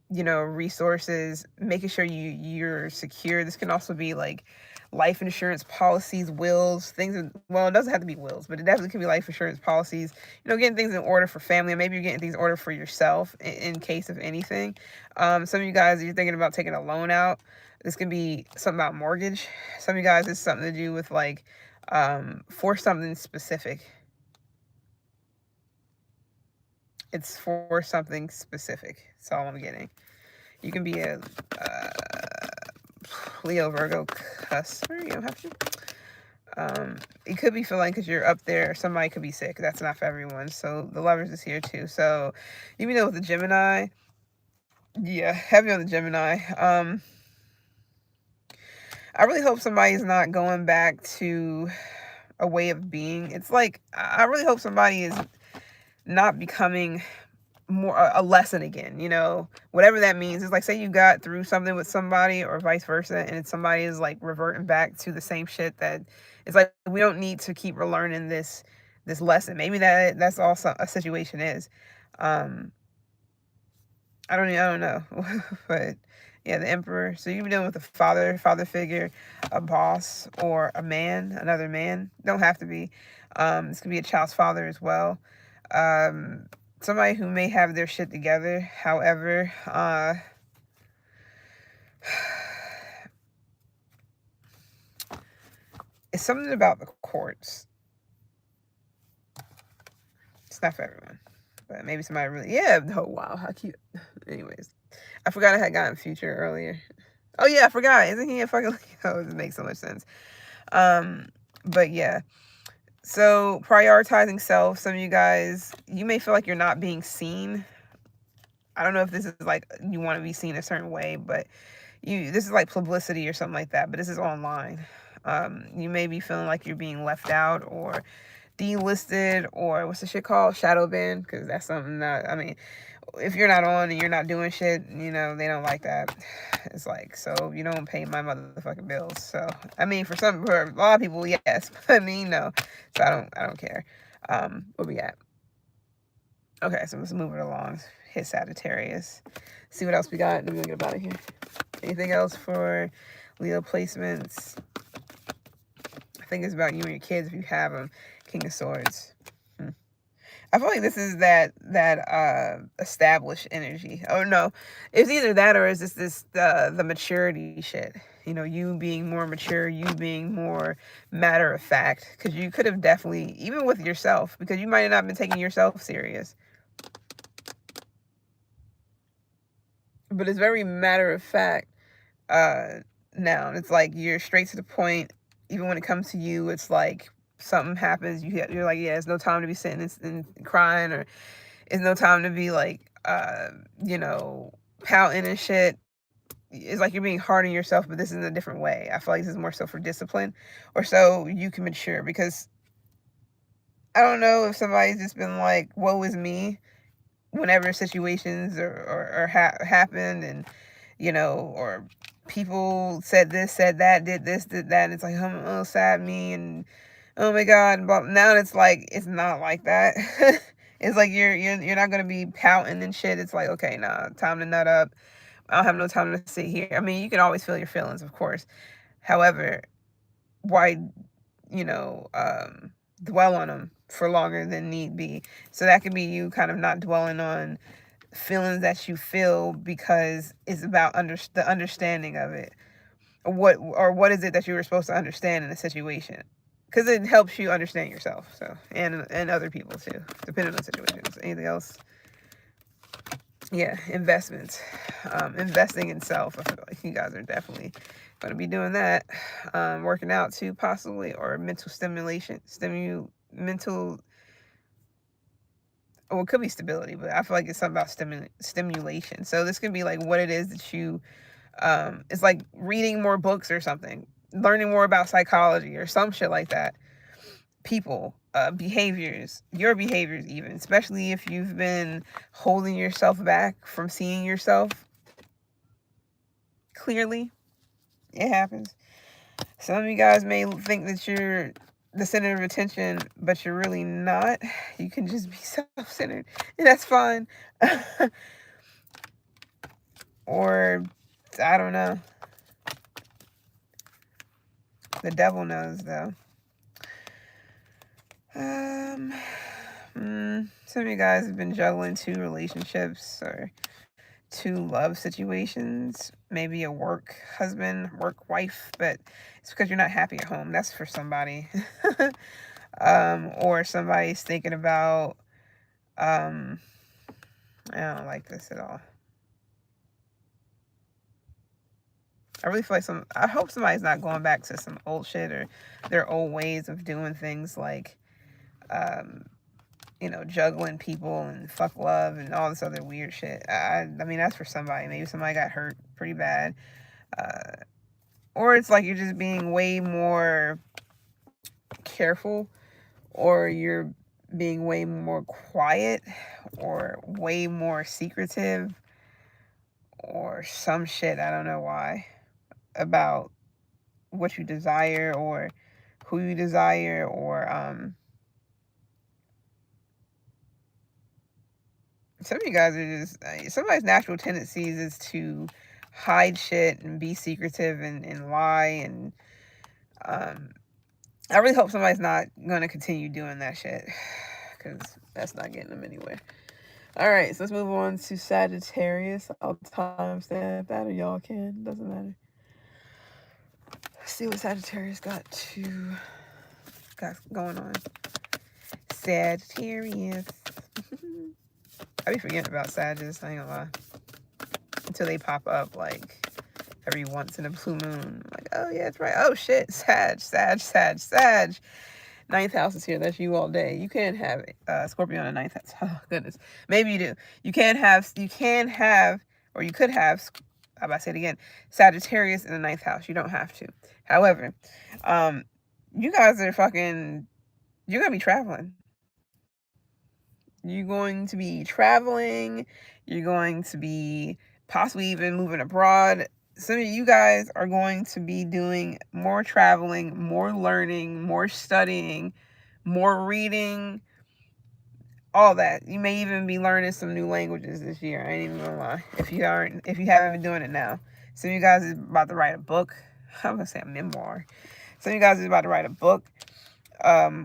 you know, resources, making sure you're secure. This can also be like life insurance policies, wills, things. Well, it doesn't have to be wills, but it definitely could be life insurance policies. You know, getting things in order for family, or maybe you're getting things in order for yourself in case of anything. Some of you guys, you're thinking about taking a loan out. This could be something about mortgage. Some of you guys, it's something to do with like for something specific. It's for something specific. That's all I'm getting. You can be a Leo, Virgo, Cusper. You don't have to. It could be feeling because you're up there. Somebody could be sick. That's not for everyone. So the Lovers is here too. So even though with the Gemini, yeah, heavy on the Gemini. I really hope somebody's not going back to a way of being. It's like, I really hope somebody is not becoming more a lesson again, you know, whatever that means. It's like, say you got through something with somebody or vice versa, and somebody is like reverting back to the same shit. That it's like, we don't need to keep relearning this lesson. Maybe that's all a situation is. I don't know. But yeah, the Emperor. So you've been dealing with a father figure, a boss, or a man, another man. Don't have to be. This could be a child's father as well. Somebody who may have their shit together. However, it's something about the courts. It's not for everyone. But maybe somebody really, yeah, oh wow, how cute. Anyways, I forgot I had gotten Future earlier. Oh yeah, I forgot. Isn't he a fucking Leo? It makes so much sense. But yeah. So prioritizing self, some of you guys, you may feel like you're not being seen. I don't know if this is like you want to be seen a certain way, but this is like publicity or something like that, but this is online. You may be feeling like you're being left out or delisted, or what's the shit called? Shadow ban, because that's something that, I mean, if you're not on and you're not doing shit, you know, they don't like that. It's like, so you don't pay my motherfucking bills. So I mean, for a lot of people, yes, but me, no. So I don't care. Where we at? Okay, so let's move it along. Hit Sagittarius. See what else we got. Then we'll get out of here. Anything else for Leo placements? I think it's about you and your kids if you have them. King of Swords. I feel like this is that established energy. Oh no, it's either that or is this the maturity shit. You know, you being more mature, you being more matter of fact. Because you could have definitely, even with yourself, because you might have not been taking yourself serious. But it's very matter of fact now. It's like you're straight to the point. Even when it comes to you, it's like something happens, you're like, yeah, it's no time to be sitting and crying, or it's no time to be like, you know, pouting and shit. It's like you're being hard on yourself, but this is in a different way. I feel like this is more so for discipline, or so you can mature. Because I don't know if somebody's just been like, woe is me, whenever situations happened, and you know, or people said this, said that, did this, did that, and it's like, oh, sad me, and oh my god, but now it's like, it's not like that. It's like you're not gonna be pouting and shit. It's like, okay, nah, time to nut up. I don't have no time to sit here. I mean, you can always feel your feelings, of course. However, why, you know, dwell on them for longer than need be? So that could be you kind of not dwelling on feelings that you feel, because it's about the understanding of it. What is it that you were supposed to understand in a situation? Because it helps you understand yourself, so, and other people too, depending on situations. Anything else? Yeah, investments. Investing in self. I feel like you guys are definitely going to be doing that. Working out too, possibly, or mental stimulation. Mental. Well, it could be stability, but I feel like it's something about stimulation. So this could be like what it is that you. It's like reading more books or something, learning more about psychology or some shit like that. People, behaviors, your behaviors, even, especially if you've been holding yourself back from seeing yourself clearly. It happens. Some of you guys may think that you're the center of attention, but you're really not. You can just be self-centered, and that's fine. Or, I don't know. The devil knows, though. Some of you guys have been juggling 2 relationships or 2 love situations, maybe a work husband, work wife, but it's because you're not happy at home. That's for somebody. Or somebody's thinking about, I don't like this at all. I really feel like I hope somebody's not going back to some old shit or their old ways of doing things, like, you know, juggling people and fuck love and all this other weird shit. I mean, that's for somebody. Maybe somebody got hurt pretty bad. Or it's like you're just being way more careful, or you're being way more quiet, or way more secretive, or some shit. I don't know why. About what you desire, or who you desire, or some of you guys are just, somebody's natural tendencies is to hide shit and be secretive and lie, and I really hope somebody's not going to continue doing that shit, because that's not getting them anywhere. All right, so let's move on to Sagittarius. I'll timestamp that, or y'all can. Doesn't matter. Let's see what Sagittarius got going on. Sagittarius. I be forgetting about Sagittarius, I ain't gonna lie. Until they pop up, like, every once in a blue moon. I'm like, oh, yeah, that's right. Oh, shit. Sag. 9th house is here. That's you all day. You can't have Scorpio on the 9th house. Oh, goodness. Maybe you do. You can have, or you could have, I'm about to say it again, Sagittarius in the 9th house. You don't have to. However, you guys are fucking, you're going to be traveling. You're going to be traveling. You're going to be possibly even moving abroad. Some of you guys are going to be doing more traveling, more learning, more studying, more reading, all that. You may even be learning some new languages this year. I ain't even gonna lie. If you haven't been doing it now. Some of you guys is about to write a book. I'm gonna say a memoir. Some of you guys is about to write a book.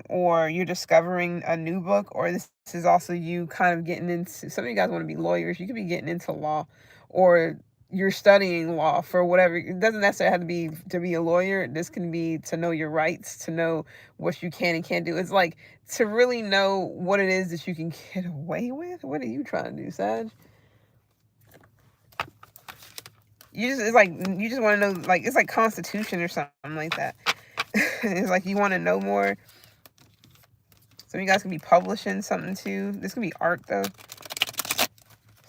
Or you're discovering a new book, or this is also you kind of getting into, some of you guys want to be lawyers, you could be getting into law, or you're studying law for whatever. It doesn't necessarily have to be a lawyer. This can be to know your rights, to know what you can and can't do. It's like to really know what it is that you can get away with. What are you trying to do, Sag? It's like you just want to know, like it's like Constitution or something like that. It's like you want to know more. Some of you guys can be publishing something too. This can be art though.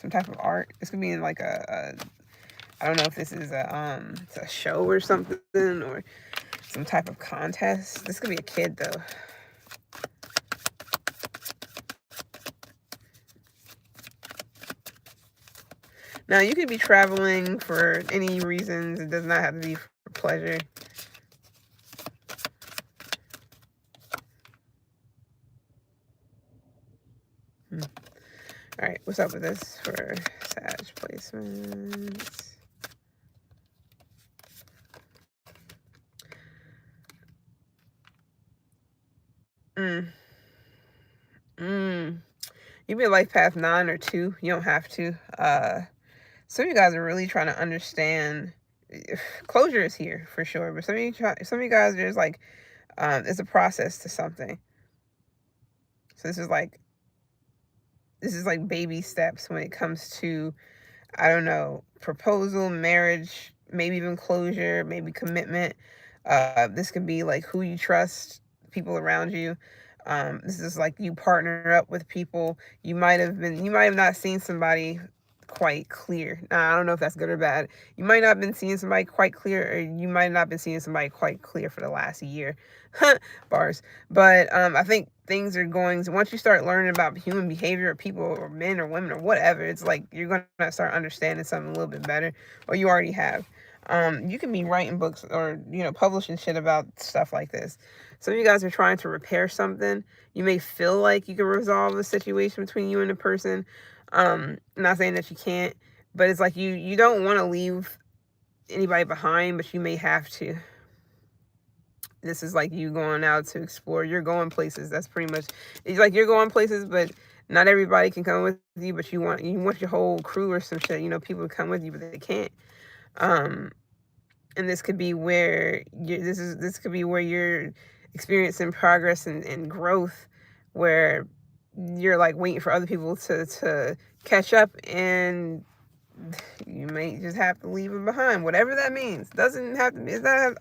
Some type of art. This could be in like I don't know if this is it's a show or something, or some type of contest. This could be a kid though. Now you could be traveling for any reasons. It does not have to be for pleasure. All right, what's up with this for Sag placements? You be a life path 9 or 2. You don't have to. Some of you guys are really trying to understand. Closure is here for sure, but some of you guys, there's like, it's a process to something. So this is like baby steps when it comes to, I don't know, proposal, marriage, maybe even closure, maybe commitment. This could be like who you trust, people around you. This is like you partner up with people. You might have not seen somebody quite clear. Now, I don't know if that's good or bad. You might not have been seeing somebody quite clear, or you might not have been seeing somebody quite clear for the last year. Bars. But I think things are going to, once you start learning about human behavior, or people, or men or women or whatever, it's like you're going to start understanding something a little bit better, or you already have. You can be writing books or, publishing shit about stuff like this. Some of you guys are trying to repair something. You may feel like you can resolve a situation between you and the person. Not saying that you can't, but it's like you don't want to leave anybody behind, but you may have to. This is like you going out to explore. You're going places. That's pretty much, it's like you're going places, but not everybody can come with you, but you want your whole crew or some shit, people to come with you, but they can't. And this could be where this could be where you're experiencing progress and growth, where you're like waiting for other people to catch up, and you may just have to leave them behind, whatever that means. Doesn't have to be, it's not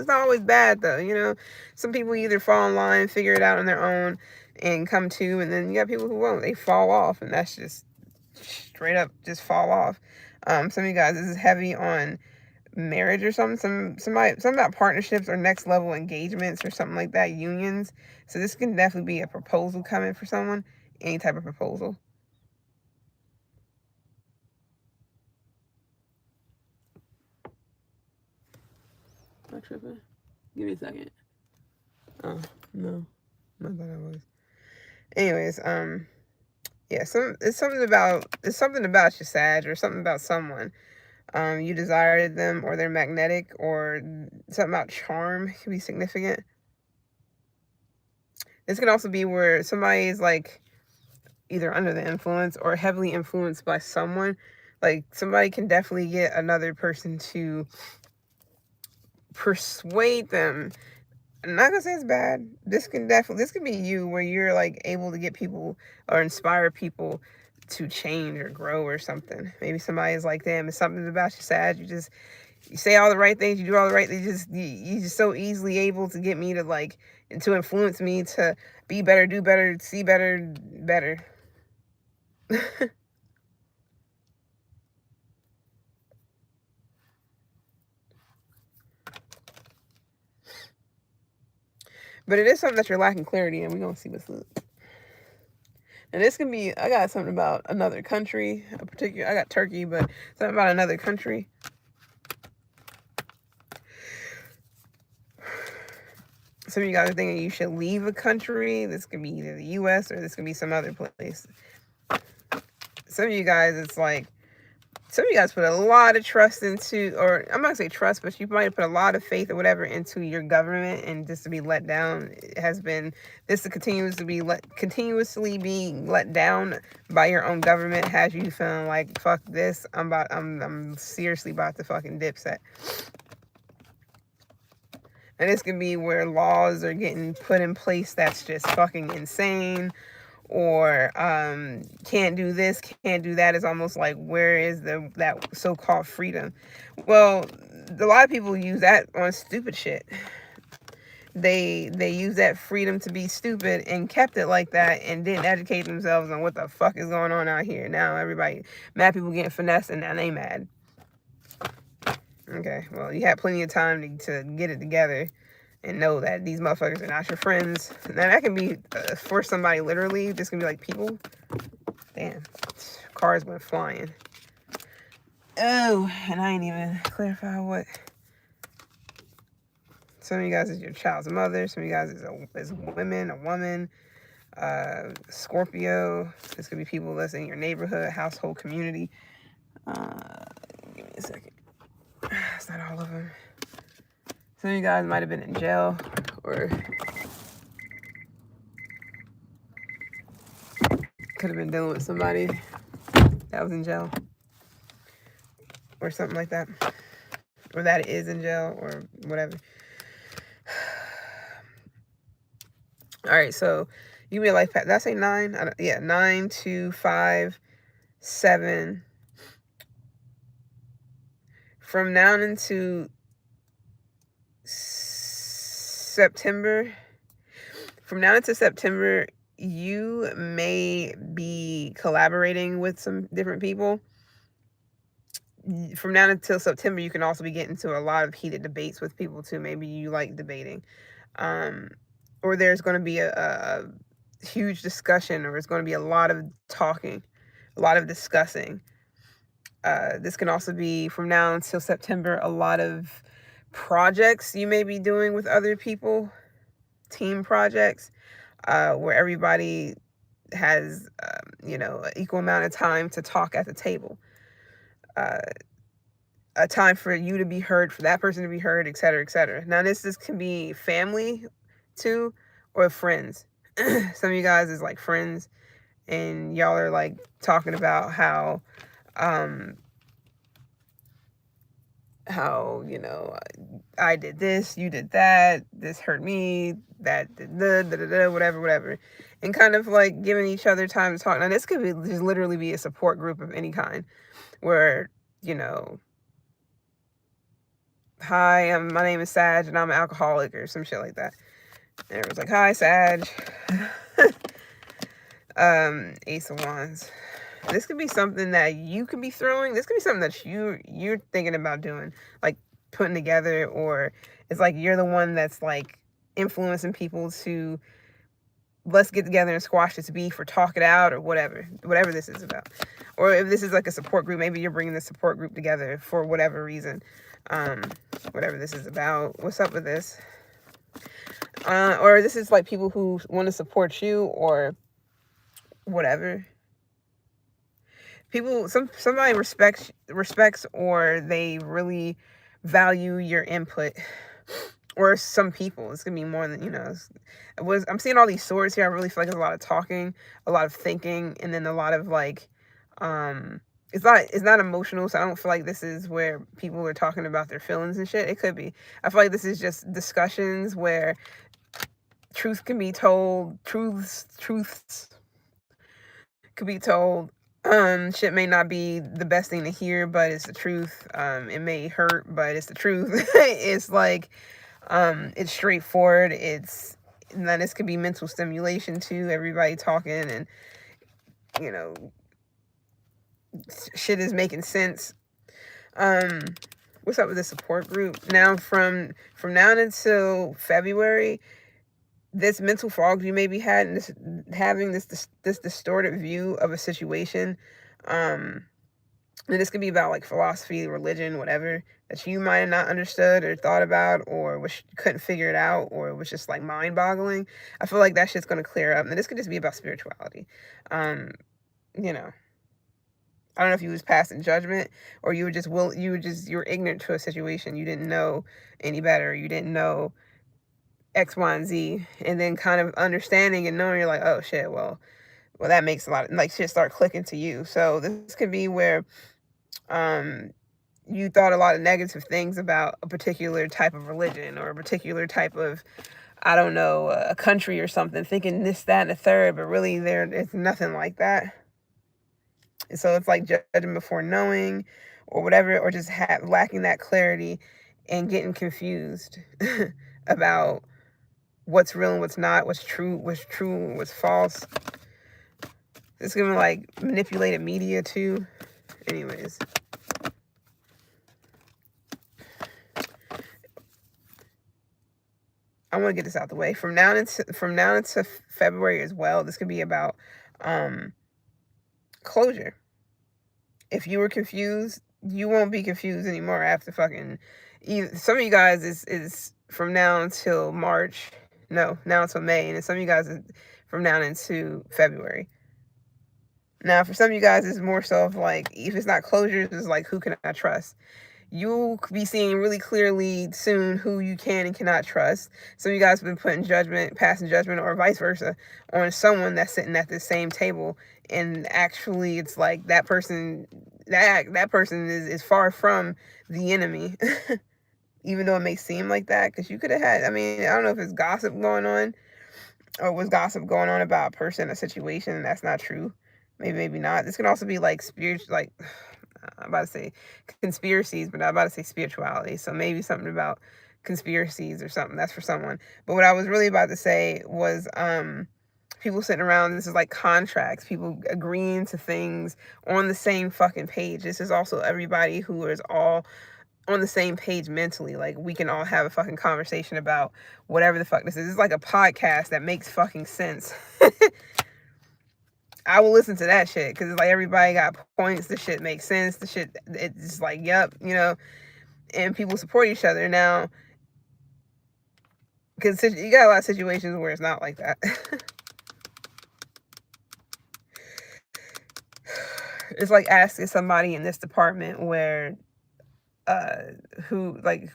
always bad though. Some people either fall in line, figure it out on their own, and come to, and then you got people who won't. They fall off, and that's just straight up just fall off. Some of you guys, this is heavy on marriage or something, some about partnerships or next level engagements or something like that, unions. So this can definitely be a proposal coming for someone, any type of proposal. Am I tripping? Give me a second. Oh no, I thought I was. Anyways, yeah, it's something about your Sag, or something about someone. You desire them, or they're magnetic, or something about charm can be significant. This can also be where somebody is like either under the influence or heavily influenced by someone. Like somebody can definitely get another person to persuade them. I'm not gonna say it's bad. This could be you, where you're like able to get people or inspire people to change or grow or something. Maybe somebody's like, damn, it's something about you, Sag. You say all the right things, you do all the right things. You just so easily able to get me to like, to influence me to be better, do better, see better. But it is something that you're lacking clarity in. We're gonna see what's up. And this can be, I got something about another country, I got Turkey, but something about another country. Some of you guys are thinking you should leave a country. This could be either the US or this could be some other place. Some of you guys, it's like, some of you guys put a lot of trust into, or I'm not gonna say trust, but you might put a lot of faith or whatever into your government, and just to be let down. It has been, this continues to be continuously being let down by your own government, has you feeling like, fuck this, I'm seriously about to fucking dipset. And this can be where laws are getting put in place that's just fucking insane, or can't do this, can't do that. Is almost like, where is that so-called freedom? Well, a lot of people use that on stupid shit. They use that freedom to be stupid and kept it like that and didn't educate themselves on what the fuck is going on out here. Now everybody, mad people getting finessed and now they mad. Okay, well, you had plenty of time to get it together and know that these motherfuckers are not your friends. Now, that can be for somebody literally. This can be like people. Damn. Cars went flying. Oh, and I ain't even clarify what. Some of you guys is your child's mother. Some of you guys is women, a woman. Scorpio. This could be people that's in your neighborhood, household, community. Give me a second. It's not all of them. Some of you guys might have been in jail, or could have been dealing with somebody that was in jail, or something like that, or that is in jail, or whatever. All right, so you be a life path. Did I say 9? Yeah, 9, 2, 5, 7. From now into September, you may be collaborating with some different people. From now until September, you can also be getting into a lot of heated debates with people too. Maybe you like debating. Or there's going to be a huge discussion, or it's going to be a lot of talking, a lot of discussing. This can also be, from now until September, a lot of projects you may be doing with other people, team projects, where everybody has, an equal amount of time to talk at the table. A time for you to be heard, for that person to be heard, et cetera, et cetera. Now, this can be family too, or friends. Some of you guys is like friends, and y'all are like talking about how I did this, you did that, this hurt me, that did whatever, and kind of like giving each other time to talk. Now, this could be just literally be a support group of any kind, where, hi, my name is Sag, and I'm an alcoholic, or some shit like that. And everyone's like, hi, Sag. Ace of Wands. This could be something that you could be throwing. This could be something that you're thinking about doing, like putting together, or it's like you're the one that's like influencing people to, let's get together and squash this beef, or talk it out, or whatever this is about. Or if this is like a support group, maybe you're bringing the support group together for whatever reason. Whatever this is about. What's up with this? Or this is like people who want to support you, or whatever. People, somebody respects, or they really value your input, or some people. It's gonna be more than, I'm seeing all these swords here. I really feel like there's a lot of talking, a lot of thinking, and then a lot of like, it's not emotional. So I don't feel like this is where people are talking about their feelings and shit. It could be. I feel like this is just discussions where truth can be told, truths could be told. Shit may not be the best thing to hear, but it's the truth. It may hurt, but it's the truth. It's like, it's straightforward. And then this could be mental stimulation too. Everybody talking, and shit is making sense. What's up with the support group? Now, from now until February, this mental fog you maybe had, and this having this distorted view of a situation, and this could be about like philosophy, religion, whatever, that you might have not understood or thought about, or couldn't figure it out, or was just like mind boggling. I feel like that shit's gonna clear up, and this could just be about spirituality. Um, you know, I don't know if you was passing judgment, or you were ignorant to a situation. You didn't know any better. You didn't know X, Y, and Z, and then kind of understanding and knowing, you're like, oh shit, well that makes a lot of, like, shit start clicking to you. So this could be where you thought a lot of negative things about a particular type of religion, or a particular type of, I don't know, a country or something, thinking this, that, and the third, but really it's nothing like that. And so it's like judging before knowing, or whatever, or just lacking that clarity and getting confused about what's real and what's not, what's true, what's false. It's gonna be like manipulated media too. Anyways. I want to get this out the way. From now into February as well, this could be about closure. If you were confused, you won't be confused anymore after fucking. Some of you guys is from now until March. No, now until May, and some of you guys is from now into February. Now, for some of you guys, it's more so of like, if it's not closure, it's like, who can I trust? You'll be seeing really clearly soon who you can and cannot trust. Some of you guys have been passing judgment, or vice versa, on someone that's sitting at the same table, and actually it's like that person is far from the enemy. Even though it may seem like that, because you could have had, I mean, I don't know if it's gossip going on, or was gossip going on about a person, a situation, and that's not true. Maybe not. This can also be like spiritual, like, I'm about to say conspiracies, but I'm about to say spirituality. So maybe something about conspiracies or something. That's for someone. But what I was really about to say was people sitting around. This is like contracts. People agreeing to things on the same fucking page. This is also everybody who is all on the same page mentally. Like, we can all have a fucking conversation about whatever the fuck this is. It's like a podcast that makes fucking sense. I will listen to that shit, because it's like everybody got points. The shit makes sense. The shit, it's like, yep, and people support each other now, because you got a lot of situations where it's not like that. It's like asking somebody in this department where who, like,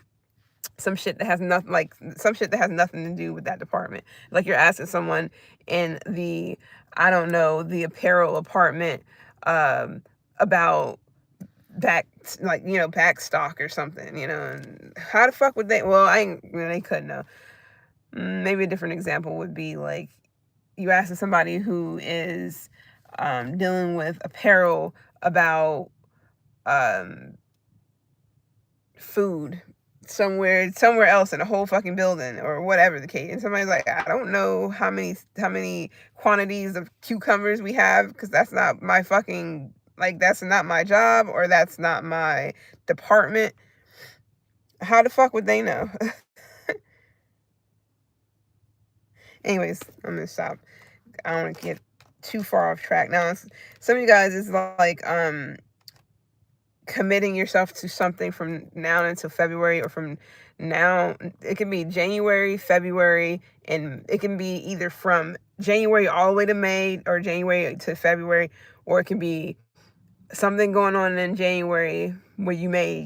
some shit that has nothing to do with that department. Like, you're asking someone in the, I don't know, the apparel department about back stock or something, and how the fuck would they, well, they couldn't know. Maybe a different example would be like, you asking somebody who is dealing with apparel about food somewhere else in a whole fucking building, or whatever the case, and somebody's like, I don't know how many quantities of cucumbers we have, because that's not my fucking, like, that's not my job, or that's not my department. How the fuck would they know? Anyways, I'm gonna stop. I don't want to get too far off track. Now, some of you guys is like committing yourself to something from now until February, or from now, it can be January, February, and it can be either from January all the way to May, or January to February, or it can be something going on in January where you may,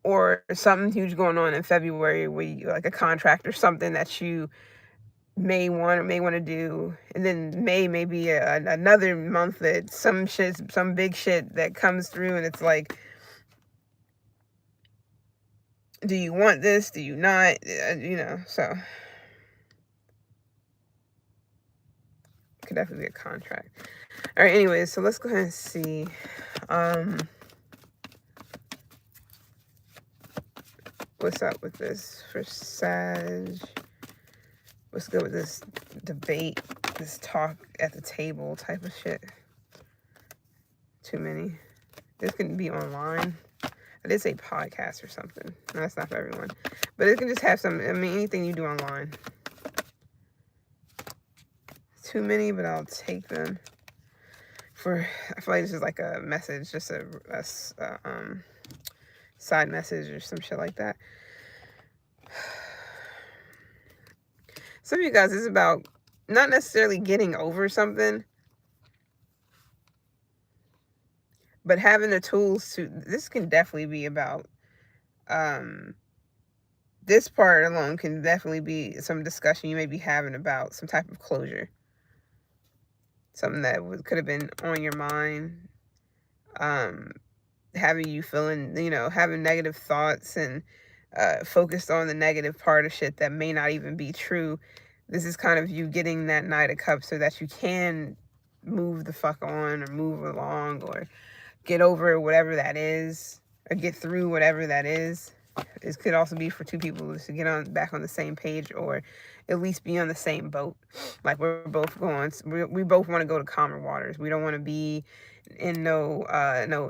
or something huge going on in February where you, like a contract or something that you may want to do, and then May may be another month that some big shit that comes through, and it's like, do you want this? Do you not? So could definitely be a contract. All right, anyways, so let's go ahead and see. What's up with this for Sag? What's good with this debate, this talk at the table type of shit? Too many. This can be online. I did say podcast or something. No, that's not for everyone. But it can just have some, anything you do online. too many, but I'll take them. I feel like this is like a message, just a side message or some shit like that. Some of you guys, is about not necessarily getting over something, but having the tools to, this can definitely be about, this part alone can definitely be some discussion you may be having about some type of closure. Something that could have been on your mind, having you feeling, having negative thoughts and focused on the negative part of shit that may not even be true. This is kind of you getting that Knight of Cups so that you can move the fuck on or move along or get over whatever that is or get through whatever that is. It could also be for two people to get back on the same page or at least be on the same boat. Like we're both going, we both want to go to calmer waters. We don't want to be in no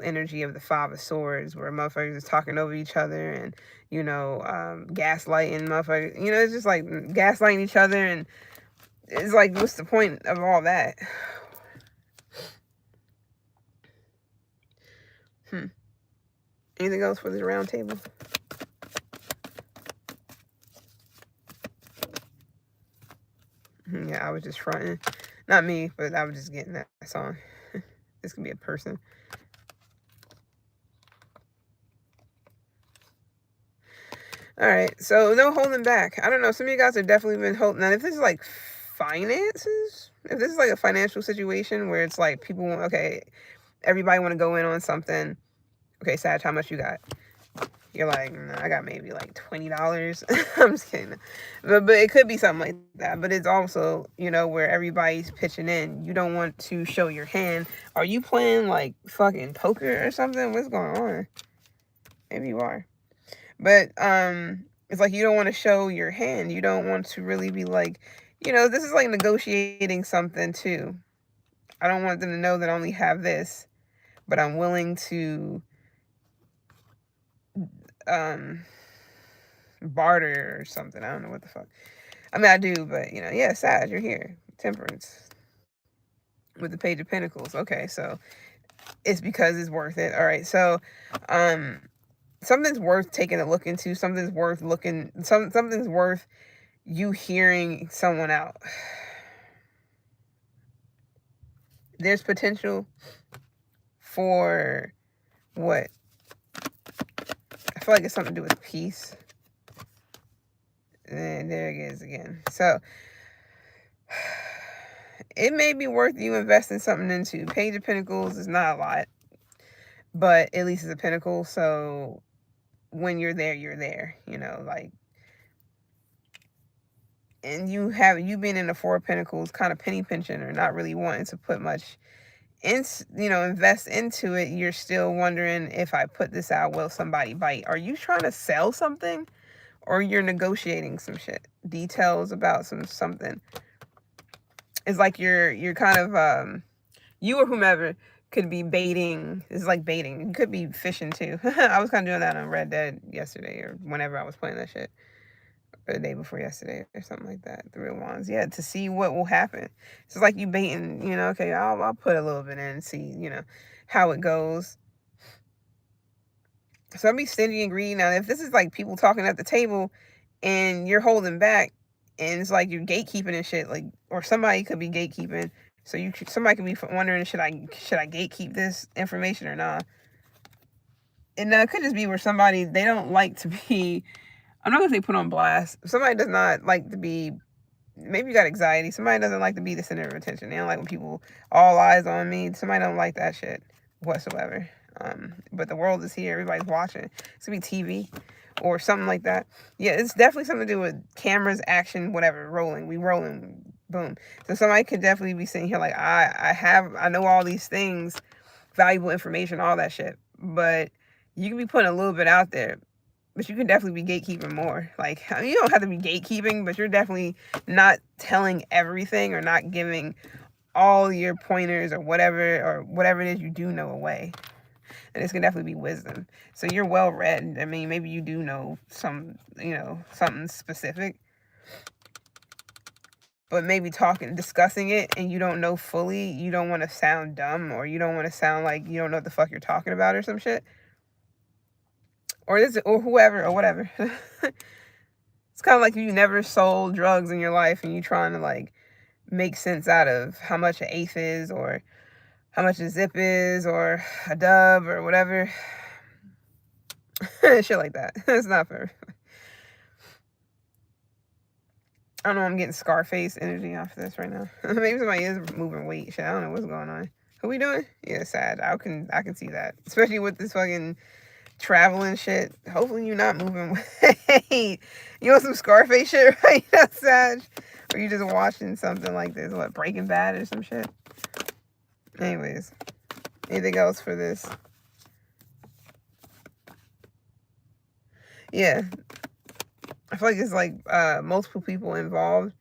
energy of the Five of Swords where motherfuckers is talking over each other and, gaslighting motherfuckers. It's just like gaslighting each other, and it's like, what's the point of all that? Anything else for this round table? Yeah, I was just fronting. Not me, but I was just getting that song. This can be a person. All right, so no holding back. I don't know. Some of you guys have definitely been holding. Now, if this is like finances, if this is like a financial situation where it's like people want, okay, everybody want to go in on something. Okay, Sag, how much you got? You're like, nah, I got maybe like $20. I'm just kidding. But it could be something like that. But it's also, where everybody's pitching in. You don't want to show your hand. Are you playing like fucking poker or something? What's going on? Maybe you are. But it's like you don't want to show your hand. You don't want to really be like, this is like negotiating something too. I don't want them to know that I only have this, but I'm willing to barter or something. I don't know what the fuck. I mean, I do, but yeah, Sag, you're here. Temperance with the Page of Pentacles. Okay, so it's because it's worth it. All right, so something's worth taking a look into. Something's worth something's worth you hearing someone out. There's potential for what? I feel like it's something to do with peace. And there it is again. So it may be worth you investing something into. Page of Pentacles is not a lot, but at least it's a pentacle. So when you're there, you're there. Like, and you been in the Four of Pentacles, kind of penny pinching or not really wanting to put much invest into it. You're still wondering, if I put this out, will somebody bite? Are you trying to sell something, or you're negotiating some shit? Details about something. It's like you're kind of you or whomever could be baiting. It's like baiting. You could be fishing too. I was kind of doing that on Red Dead yesterday, or whenever I was playing that shit. Or the day before yesterday or something like that. The Real Wands. Yeah, to see what will happen. It's like you baiting, okay, I'll put a little bit in and see, how it goes. So I'll be stingy and greedy. Now, if this is like people talking at the table and you're holding back and it's like you're gatekeeping and shit, like, or somebody could be gatekeeping. So somebody could be wondering, should I gatekeep this information or not? And it could just be where somebody, they don't like to be, I'm not gonna say put on blast. Somebody does not like to be, maybe you got anxiety. Somebody doesn't like to be the center of attention. They don't like when people all eyes on me. Somebody don't like that shit whatsoever. But the world is here. Everybody's watching. It's gonna be TV or something like that. Yeah, it's definitely something to do with cameras, action, whatever, rolling. We rolling, boom. So somebody could definitely be sitting here like, I know all these things, valuable information, all that shit. But you can be putting a little bit out there. But you can definitely be gatekeeping more. Like, I mean, you don't have to be gatekeeping, but you're definitely not telling everything or not giving all your pointers or whatever it is you do know away. And this can definitely be wisdom. So you're well read. I mean, maybe you do know something specific. but maybe discussing it, and you don't know fully, you don't want to sound dumb, or you don't want to sound like you don't know what the fuck you're talking about or some shit. Or whoever, or whatever. It's kind of like you never sold drugs in your life and you trying to like make sense out of how much an eighth is, or how much a zip is, or a dub, or whatever. Shit like that. It's not fair. I don't know, I'm getting Scarface energy off this right now. Maybe somebody is moving weight. Shit, I don't know what's going on. Who we doing? Yeah, sad. I can see that. Especially with this fucking traveling shit. Hopefully you're not moving weight. You want some Scarface shit right now, Sag? Or you just watching something like this, what, Breaking Bad or some shit? Anyways, anything else for this? Yeah. I feel like it's like multiple people involved,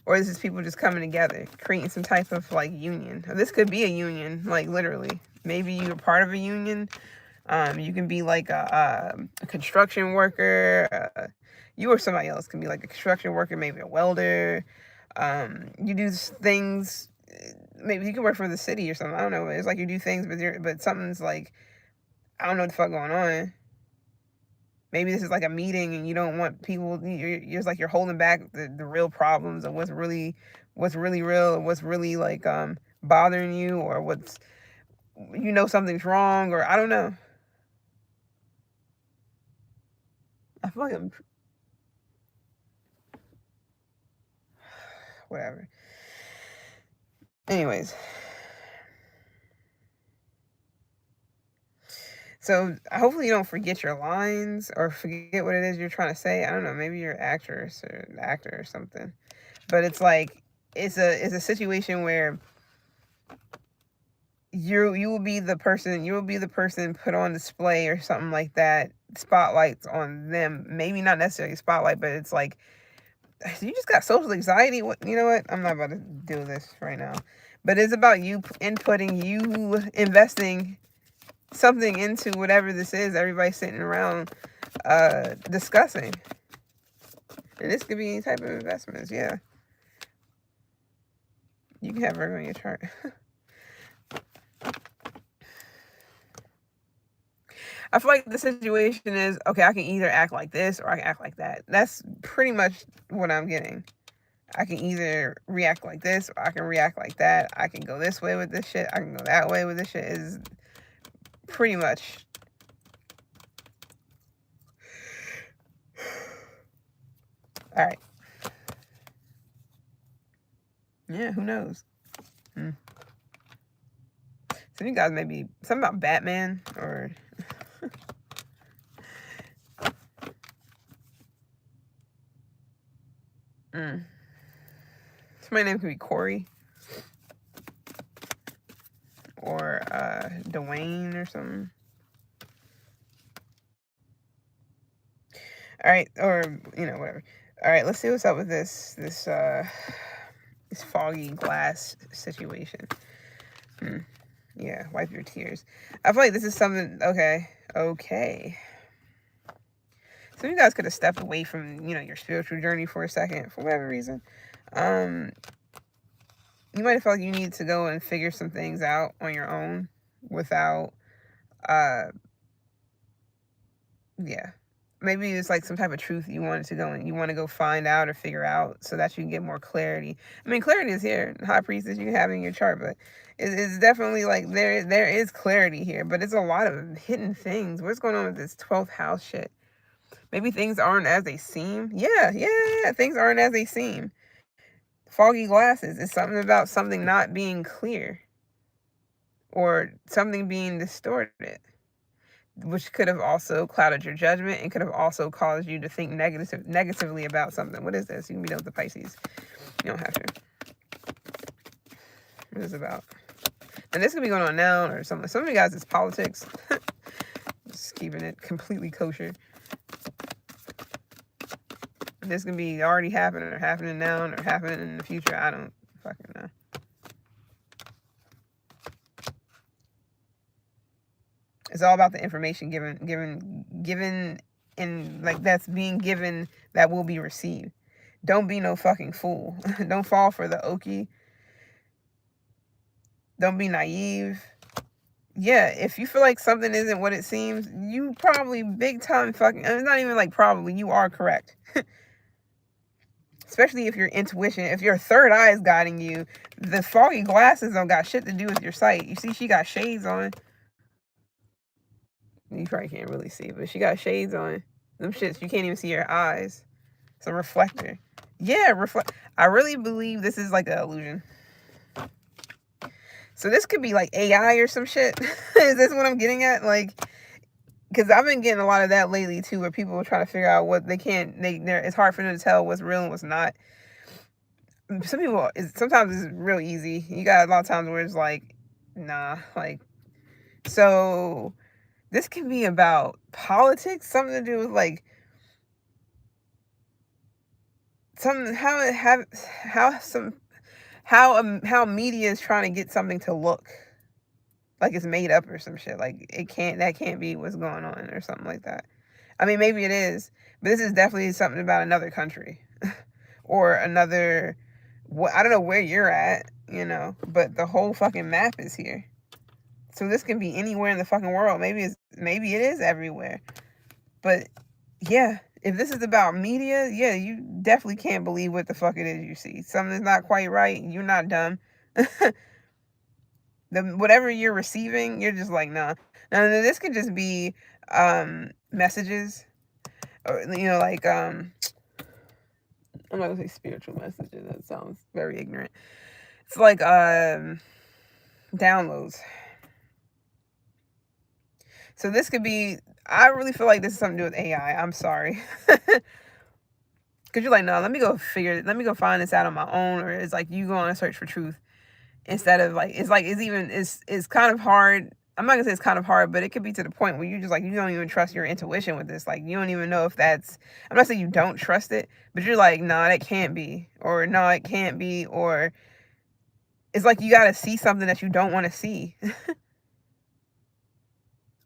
or this is people just coming together, creating some type of like union. This could be a union, like literally. Maybe you're part of a union. You can be like a construction worker. You or somebody else can be like a construction worker, maybe a welder. You do things. Maybe you can work for the city or something. I don't know. It's like you do things, but something's like, I don't know what the fuck going on. Maybe this is like a meeting and you don't want people, you're like you're holding back the real problems of what's really real, and what's really like bothering you, or what's, something's wrong, or I don't know. I feel like I'm whatever. Anyways. So hopefully you don't forget your lines or forget what it is you're trying to say. I don't know, maybe you're an actress or an actor or something. But it's like it's a situation where you will be the person put on display or something like that. Spotlights on them. Maybe not necessarily spotlight, but it's like you just got social anxiety. You know what? I'm not about to do this right now. But it's about you inputting, you investing something into whatever this is. Everybody's sitting around discussing. And this could be any type of investments, yeah. You can have Virgo in your chart. I feel like the situation is, okay, I can either act like this or I can act like that. That's pretty much what I'm getting. I can either react like this or I can react like that. I can go this way with this shit. I can go that way with this shit. Is pretty much. All right. Yeah, who knows? Some of you guys maybe something about Batman or somebody's name could be Corey or Dwayne or something. All right, or whatever. All right, let's see what's up with this foggy glass situation. Yeah, wipe your tears. I feel like this is something. Okay. So you guys could have stepped away from your spiritual journey for a second for whatever reason. You might have felt like you needed to go and figure some things out on your own without yeah. Maybe it's like some type of truth you wanted to go and you want to go find out or figure out so that you can get more clarity. I mean, clarity is here. High priestess you have in your chart, but it's definitely like there is clarity here, but it's a lot of hidden things. What's going on with this 12th house shit? Maybe things aren't as they seem. Yeah. Things aren't as they seem. Foggy glasses is something about something not being clear or something being distorted, which could have also clouded your judgment and could have also caused you to think negatively about something. What is this? You can be done with the Pisces. You don't have to. What is it about? And this could be going on now or something. Some of you guys, it's politics. Just keeping it completely kosher. This can be already happening or happening now or happening in the future. I don't fucking know. It's all about the information given in like that's being given that will be received. Don't be no fucking fool. Don't fall for the okie. Don't be naive. Yeah, if you feel like something isn't what it seems, you probably big time fucking, and it's not even like probably, you are correct. Especially if your intuition, if your third eye is guiding you, the foggy glasses don't got shit to do with your sight. You see, she got shades on. You probably can't really see, but she got shades on. Them shits, you can't even see her eyes. It's a reflector. Yeah, I really believe this is like an illusion. So this could be like AI or some shit. Is this what I'm getting at? Like, because I've been getting a lot of that lately too, where people are trying to figure out what they can't. It's hard for them to tell what's real and what's not. Some people, sometimes it's real easy. You got a lot of times where it's like, nah, like. So this can be about politics, something to do with like some how media is trying to get something to look like it's made up or some shit. Like that can't be what's going on or something like that. I mean, maybe it is, but this is definitely something about another country or another. I don't know where you're at, but the whole fucking map is here. So this can be anywhere in the fucking world. Maybe it is everywhere. But yeah, if this is about media, yeah, you definitely can't believe what the fuck it is you see. Something's not quite right. You're not dumb. Whatever you're receiving, you're just like, nah. Now this could just be messages, or like I'm not gonna say spiritual messages. That sounds very ignorant. It's like downloads. So this could be. I really feel like this is something to do with AI. I'm sorry. Cause you're like, no, let me go find this out on my own, or it's like you go on a search for truth instead of like, it's kind of hard. I'm not gonna say it's kind of hard, but it could be to the point where you just like, you don't even trust your intuition with this. Like, you don't even know if that's, I'm not saying you don't trust it, but you're like, nah, that can't be, or no, it can't be, or it's like you gotta see something that you don't want to see.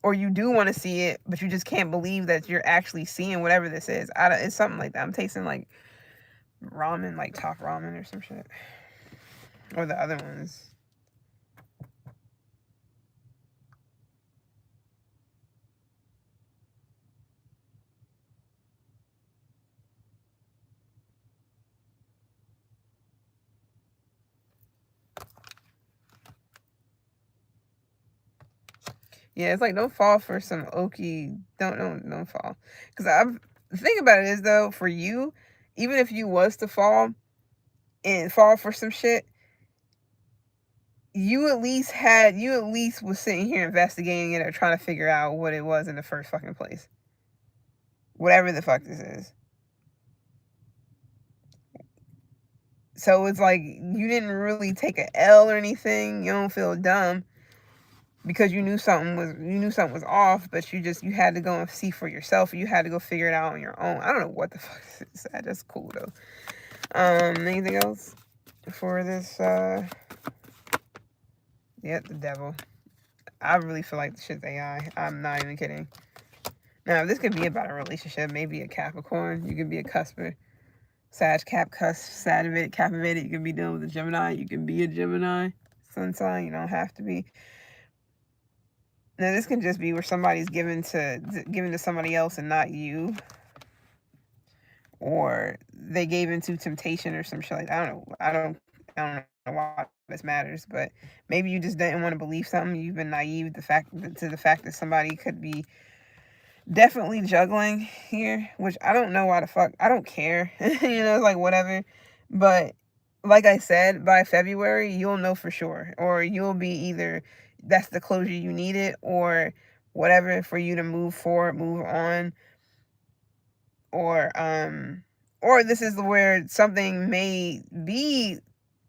Or you do want to see it, but you just can't believe that you're actually seeing whatever this is. It's something like that. I'm tasting like ramen, like top ramen or some shit. Or the other ones. Yeah, it's like, don't fall for some okie. Don't fall. Because the thing about it is, though, for you, even if you was to fall for some shit, you at least was sitting here investigating it or trying to figure out what it was in the first fucking place. Whatever the fuck this is. So it's like, you didn't really take an L or anything. You don't feel dumb because you knew something was off, but you had to go and see for yourself. You had to go figure it out on your own. I don't know what the fuck this is. That's cool though. Anything else for this? Yeah, the devil. I really feel like the shit's AI. I'm not even kidding. Now, this could be about a relationship. Maybe a Capricorn. You could be a cusper. Sag, Cap, Cus, Sag, Captivated. You can be dealing with a Gemini. You can be a Gemini. Sun sign. You don't have to be. Now, this can just be where somebody's given to somebody else and not you. Or they gave into temptation or some shit like that. I don't know why this matters, but maybe you just didn't want to believe something. You've been naive to the fact that somebody could be definitely juggling here, which I don't know why the fuck. I don't care. It's like whatever. But like I said, by February, you'll know for sure. Or you'll be either that's the closure you needed or whatever for you to move forward, move on. Or this is where something may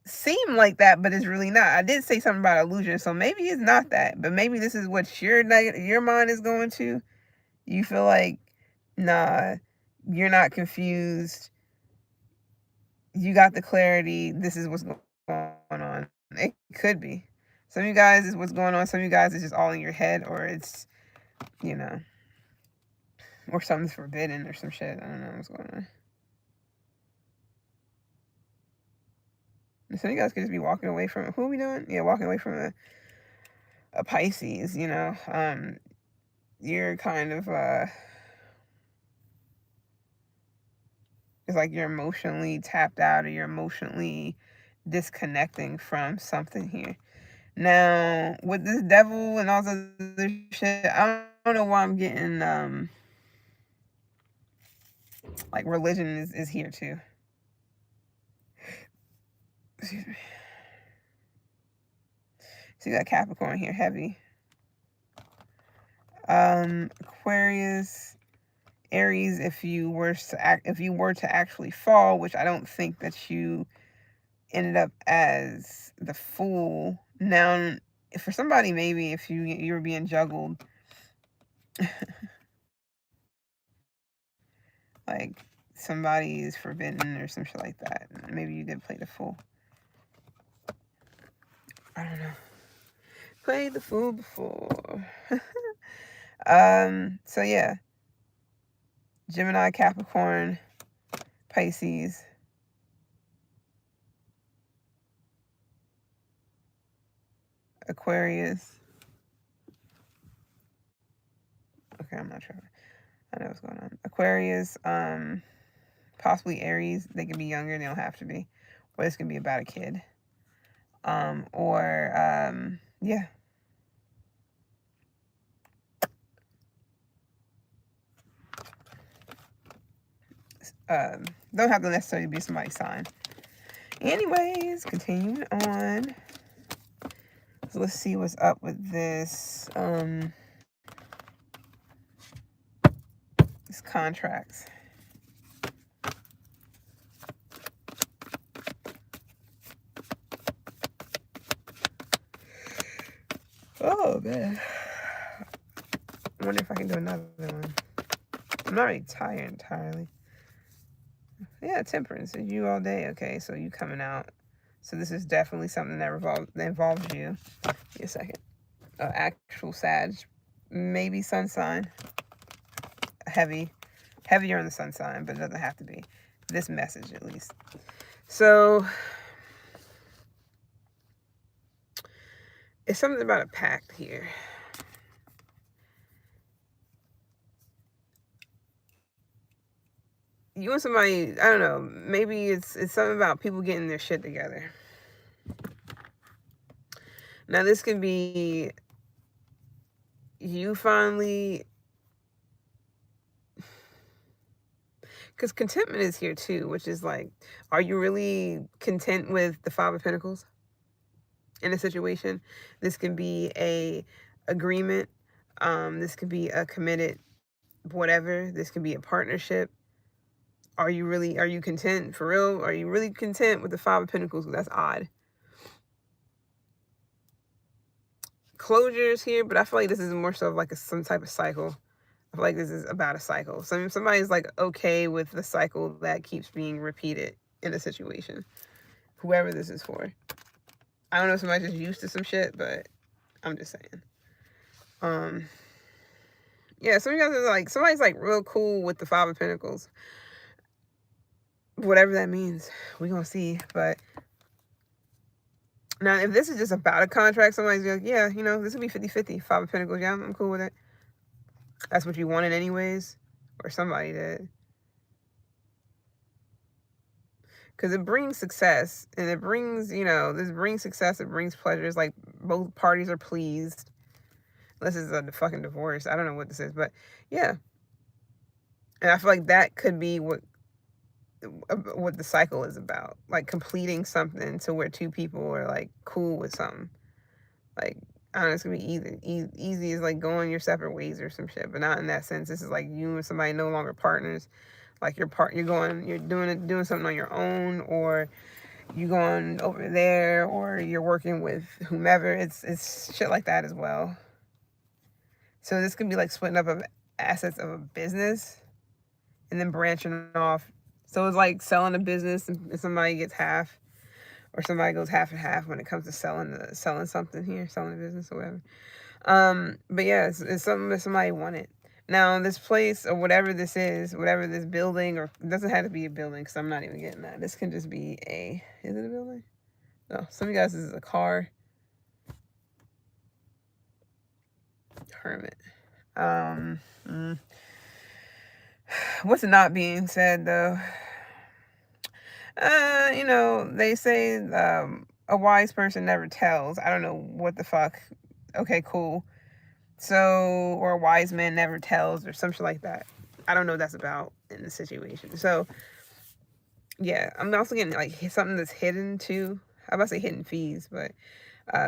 seem like that, but it's really not. I did say something about illusion, so maybe it's not that, but maybe this is what your mind is going to. You feel like, nah, you're not confused. You got the clarity. This is what's going on. It could be. Some of you guys is what's going on. Some of you guys is just all in your head, or it's, or something's forbidden or some shit. I don't know what's going on. So you guys could just be walking away from, who are we doing? Yeah, walking away from a Pisces, you know. You're kind of, it's like you're emotionally tapped out, or you're emotionally disconnecting from something here. Now, with this devil and all this other shit, I don't know why I'm getting, like religion is here too. Excuse me. So you got Capricorn here, heavy. Aquarius, Aries, if you were to actually fall, which I don't think that you ended up as the Fool. Now, for somebody, maybe if you were being juggled, like somebody is forbidden or some shit like that. Maybe you did play the Fool. I don't know. Played the Fool before. So yeah. Gemini, Capricorn, Pisces. Aquarius. Okay, I'm not sure. I know what's going on. Aquarius, possibly Aries. They can be younger, they don't have to be. Or this can be about a kid. Yeah. Don't have to necessarily be somebody's sign. Anyways, continuing on. So let's see what's up with this. These contracts. Oh man. I wonder if I can do another one. I'm not really tired entirely. Yeah, temperance. You all day. Okay, so you coming out. So this is definitely something that involves you. Give me a second. Actual Sag. Maybe sun sign. Heavier on the sun sign, but it doesn't have to be. This message, at least. So, it's something about a pact here. You and somebody, I don't know, maybe it's something about people getting their shit together. Now, this can be you finally, because contentment is here too, which is like, are you really content with the Five of Pentacles in a situation? This can be a agreement. This could be a committed whatever. This can be a partnership. Are you content for real? Are you really content with the Five of Pentacles? That's odd. Closures here, but I feel like this is more so of like some type of cycle. I feel like this is about a cycle. Somebody's like okay with the cycle that keeps being repeated in a situation. Whoever this is for. I don't know if somebody's just used to some shit, but I'm just saying. Yeah, some of you guys are like, somebody's like real cool with the Five of Pentacles. Whatever that means, we're gonna see. But now, if this is just about a contract, somebody's like, yeah, you know, this would be 50-50. Five of Pentacles, yeah, I'm cool with it. That's what you wanted anyways. Or somebody did. Because it brings success. And it brings, you know, this brings success. It brings pleasure. It's like both parties are pleased. Unless it's a fucking divorce. I don't know what this is. But, yeah. And I feel like that could be what the cycle is about. Like, completing something to where two people are, like, cool with something. Like, I don't know, it's gonna be easy as like going your separate ways or some shit, but not in that sense. This is like you and somebody no longer partners. Like you're doing something on your own, or you going over there, or you're working with whomever. It's shit like that as well. So this could be like splitting up of assets of a business and then branching off. So it's like selling a business and somebody gets half. Or somebody goes half and half when it comes to selling something here, selling a business or whatever. But yeah, it's something that somebody wanted. Now, this place or whatever this is, whatever this building, or it doesn't have to be a building because I'm not even getting that. This can just be is it a building? No, some of you guys, this is a car. Hermit. What's not being said though? They say a wise person never tells. I don't know what the fuck. Okay, cool. So, or a wise man never tells, or something like that. I don't know what that's about in the situation. So, yeah, I'm also getting like something that's hidden too. I'm about to say hidden fees, but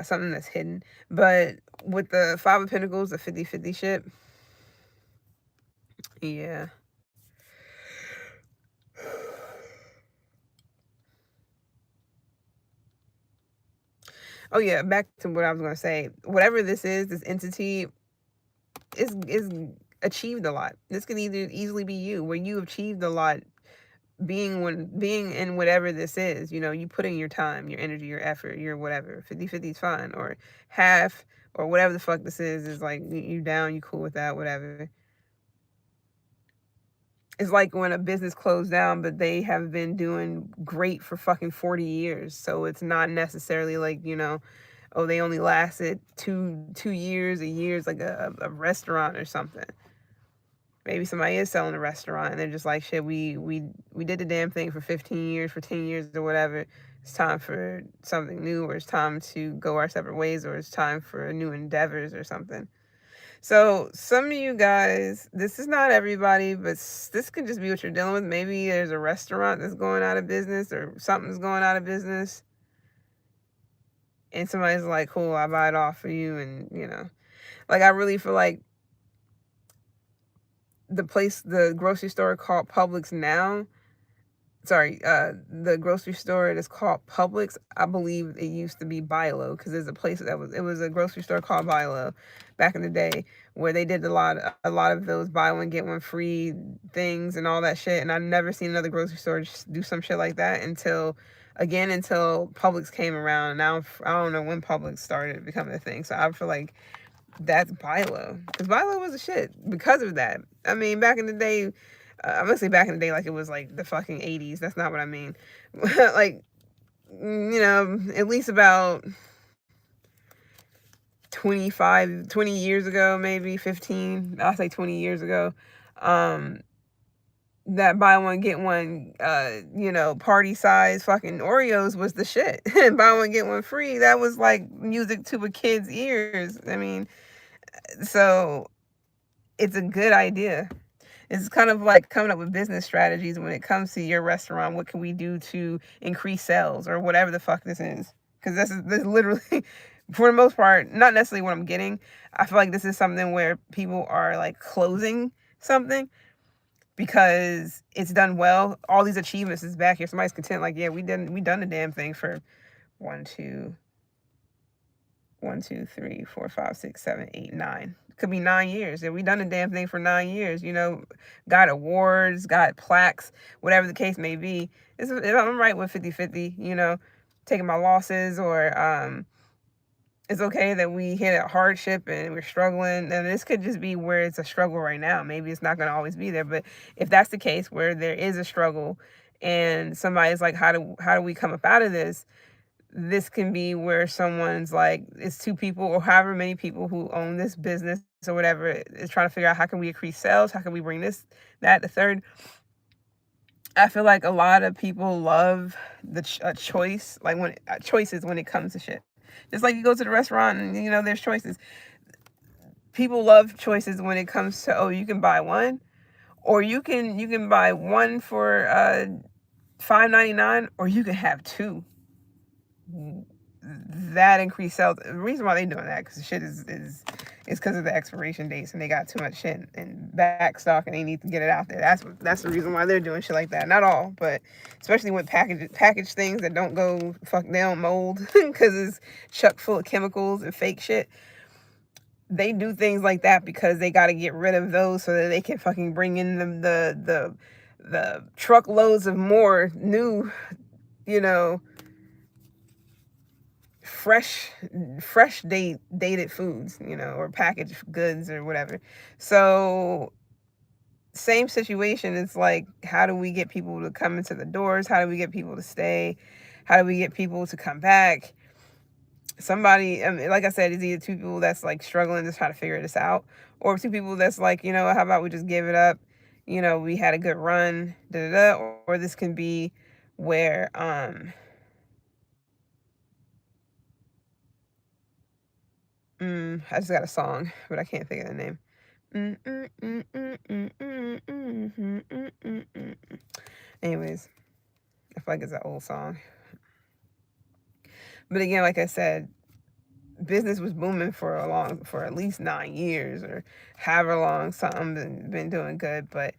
something that's hidden. But with the Five of Pentacles, the 50-50 shit, yeah. Oh yeah, back to what I was gonna say. Whatever this is, this entity is achieved a lot. This can either easily be you, where you achieved a lot being in whatever this is. You put in your time, your energy, your effort, your whatever. 50-50 is fine, or half, or whatever the fuck this is like you down, you cool with that, whatever. It's like when a business closed down, but they have been doing great for fucking 40 years. So it's not necessarily like, oh, they only lasted two years, a year's like a restaurant or something. Maybe somebody is selling a restaurant and they're just like, shit, we did the damn thing for 15 years, for 10 years or whatever. It's time for something new, or it's time to go our separate ways, or it's time for new endeavors or something. So some of you guys, this is not everybody, but this could just be what you're dealing with. Maybe there's a restaurant that's going out of business, or something's going out of business. And somebody's like, cool, I buy it off for you. And, like, I really feel like the grocery store called Publix now, the grocery store that's called Publix, I believe it used to be Bilo, because there's a place it was a grocery store called Bilo back in the day, where they did a lot of those buy one get one free things and all that shit. And I've never seen another grocery store just do some shit like that until Publix came around. Now I don't know when Publix started becoming a thing, so I feel like that's Bilo, because Bilo was a shit because of that. I mean, back in the day, I'm gonna say back in the day like it was like the fucking 80s. That's not what I mean. Like, at least about 20 years ago, maybe 15. I'll say 20 years ago. That buy one get one, party size fucking Oreos was the shit. And buy one get one free, that was like music to a kid's ears. I mean, so it's a good idea. It's kind of like coming up with business strategies when it comes to your restaurant. What can we do to increase sales, or whatever the fuck this is? Because this is literally, for the most part, not necessarily what I'm getting. I feel like this is something where people are like closing something because it's done well. All these achievements is back here. Somebody's content, like, yeah, we done the damn thing for 1, 2, 3, 4, 5, 6, 7, 8, 9. Could be 9 years. Yeah, we done the damn thing for 9 years. Got awards, got plaques, whatever the case may be. I'm right with 50-50. Taking my losses, or it's okay that we hit a hardship and we're struggling. And this could just be where it's a struggle right now. Maybe it's not going to always be there. But if that's the case, where there is a struggle and somebody's like, how do we come up out of this? This can be where someone's like, it's two people or however many people who own this business or whatever is trying to figure out, how can we increase sales? How can we bring this, that, the third? I feel like a lot of people love the choice, like choices when it comes to shit. Just like you go to the restaurant and, there's choices. People love choices when it comes to, oh, you can buy one, or you can buy one for $5.99, or you can have two. That increased sales. The reason why they doing that, because the shit is because of the expiration dates, and they got too much shit in back stock and they need to get it out there. That's the reason why they're doing shit like that. Not all, but especially with package things that don't they don't mold because it's chuck full of chemicals and fake shit. They do things like that because they got to get rid of those so that they can fucking bring in the truckloads of more new, fresh dated foods, or packaged goods or whatever. So same situation. It's like, how do we get people to come into the doors? How do we get people to stay? How do we get people to come back? Somebody, I mean, like I said, it's either two people that's like struggling to try to figure this out, or two people that's like, how about we just give it up? We had a good run, da da da. Or this can be where, I just got a song, but I can't think of the name. Anyways, I feel like it's an old song. But again, like I said, business was booming for at least 9 years or however long something been doing good. But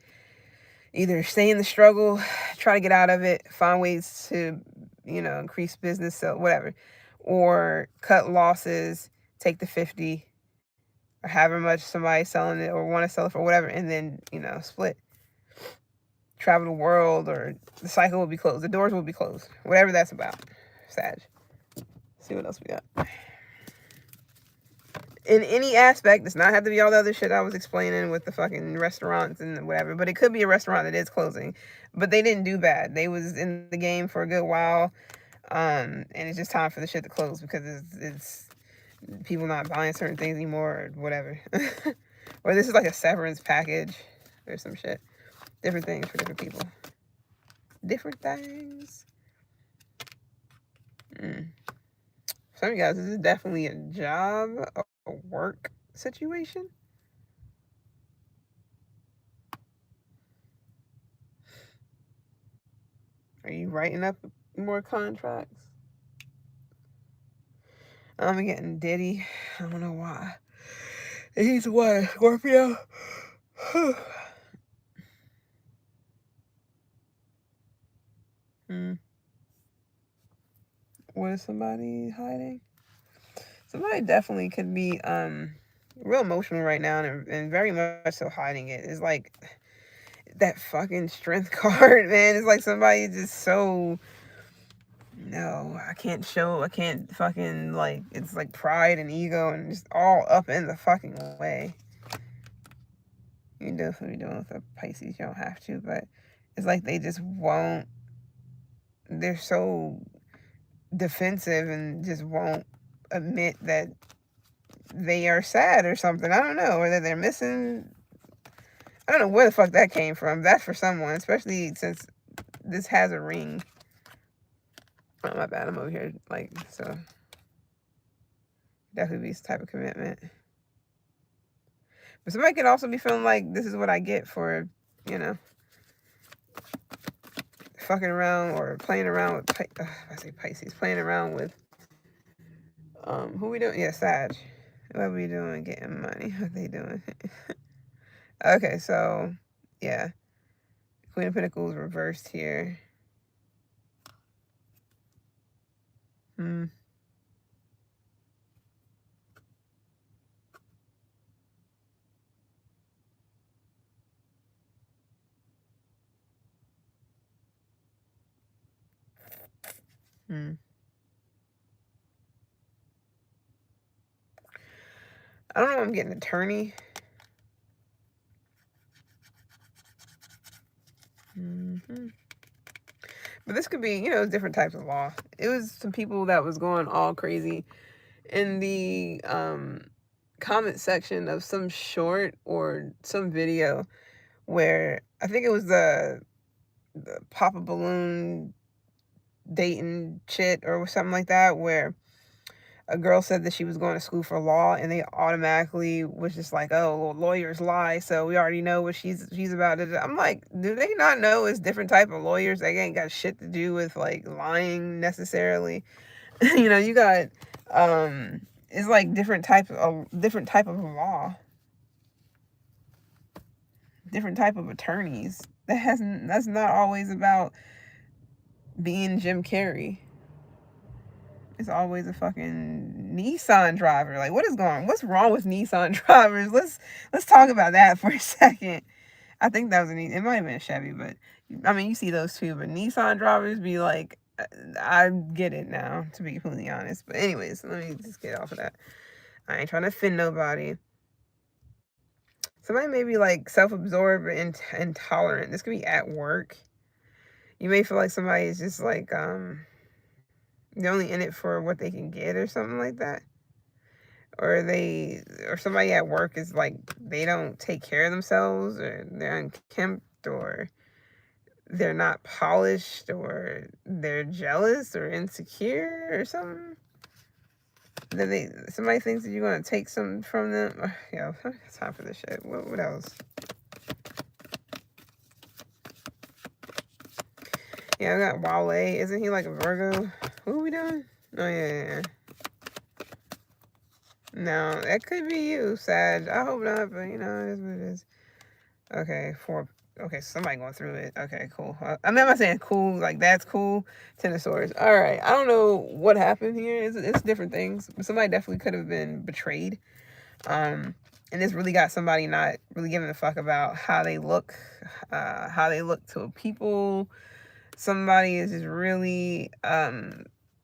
either stay in the struggle, try to get out of it, find ways to, increase business, so whatever, or cut losses, take the 50, or however much somebody's selling it or want to sell it for, whatever, and then, split. Travel the world, or the cycle will be closed. The doors will be closed. Whatever that's about. Sag. See what else we got. In any aspect, does not have to be all the other shit I was explaining with the fucking restaurants and whatever, but it could be a restaurant that is closing. But they didn't do bad. They was in the game for a good while. And it's just time for the shit to close because it's people not buying certain things anymore or whatever. Or this is like a severance package or some shit. Different things for different people. Different things. Some of you guys, this is definitely a job, a work situation. Are you writing up more contracts? I'm getting Diddy. I don't know why. He's what? Scorpio? What is somebody hiding? Somebody definitely could be real emotional right now and very much so hiding it. It's like that fucking strength card, man. It's like somebody just so, no, I can't fucking, like, it's like pride and ego and just all up in the fucking way. You can definitely be doing with a Pisces, you don't have to, but it's like they just won't, they're so defensive and just won't admit that they are sad or something. I don't know, or that they're missing. I don't know where the fuck that came from. That's for someone, especially since this has a ring. Oh, my bad. I'm over here, like, so. Definitely be this type of commitment. But somebody could also be feeling like this is what I get for, fucking around or playing around with, I say Pisces, playing around with, who we doing? Yeah, Sag. What we doing? Getting money. What they doing? Okay, so, yeah. Queen of Pentacles reversed here. Hmm. I don't know, I'm getting attorney. But this could be, different types of law. It was some people that was going all crazy in the comment section of some short or some video where I think it was the Papa Balloon dating shit or something like that, where a girl said that she was going to school for law and they automatically was just like, oh, well, lawyers lie, so we already know what she's about. I'm like, do they not know it's different type of lawyers? They ain't got shit to do with like lying necessarily. You got it's like different type of law, different type of attorneys. That's not always about being Jim Carrey. It's always a fucking Nissan driver. Like, what's wrong with Nissan drivers? Let's talk about that for a second. I think that was it might have been a Chevy, but I mean, you see those too, but Nissan drivers be like, I get it now, to be completely honest. But anyways, let me just get off of that. I ain't trying to offend nobody. Somebody may be like self-absorbed and intolerant. This could be at work. You may feel like somebody is just like, They're only in it for what they can get or something like that. Or somebody at work is like, they don't take care of themselves, or they're unkempt, or they're not polished, or they're jealous or insecure or something. Then somebody thinks that you're gonna take something from them. Yeah, it's time for this shit. What else? Yeah, I got Wale. Isn't he like a Virgo? What are we doing? Oh yeah. No, that could be you, Sag. I hope not, but you know, it is what it is. Okay, okay, somebody going through it. Okay, cool. I mean, I'm not saying cool, like that's cool. Ten of Swords. All right, I don't know what happened here. It's different things, but somebody definitely could have been betrayed. And this really got somebody not really giving a fuck about how they look to people. Somebody is just really,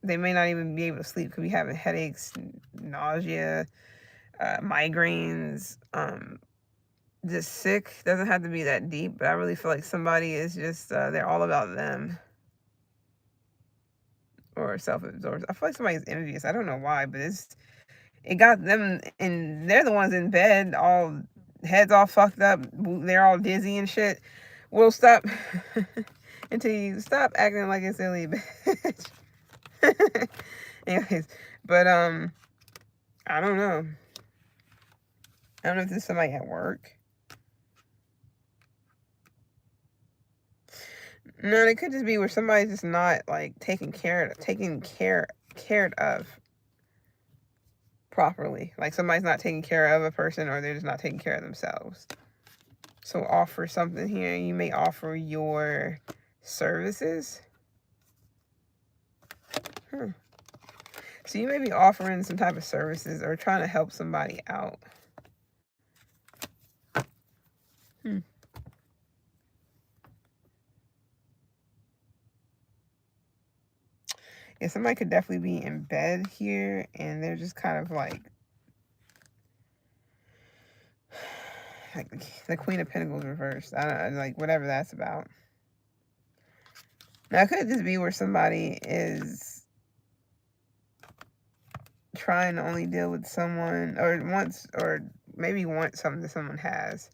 they may not even be able to sleep, could be having headaches, nausea, migraines, just sick. Doesn't have to be that deep, but I really feel like somebody is just, they're all about them. Or self-absorbed. I feel like somebody's envious. I don't know why, but it got them, and they're the ones in bed, all heads all fucked up. They're all dizzy and shit. Well, stop until you stop acting like a silly bitch. Anyways, but I don't know. I don't know if this is somebody at work. No, it could just be where somebody's just not like taken care of properly. Like somebody's not taking care of a person, or they're just not taking care of themselves. So offer something here. You may offer your services. So you may be offering some type of services or trying to help somebody out. Yeah, somebody could definitely be in bed here, and they're just kind of like the Queen of Pentacles reversed. I don't know, like whatever that's about. Now, it could just be where somebody is trying to only deal with someone, or maybe want something that someone has.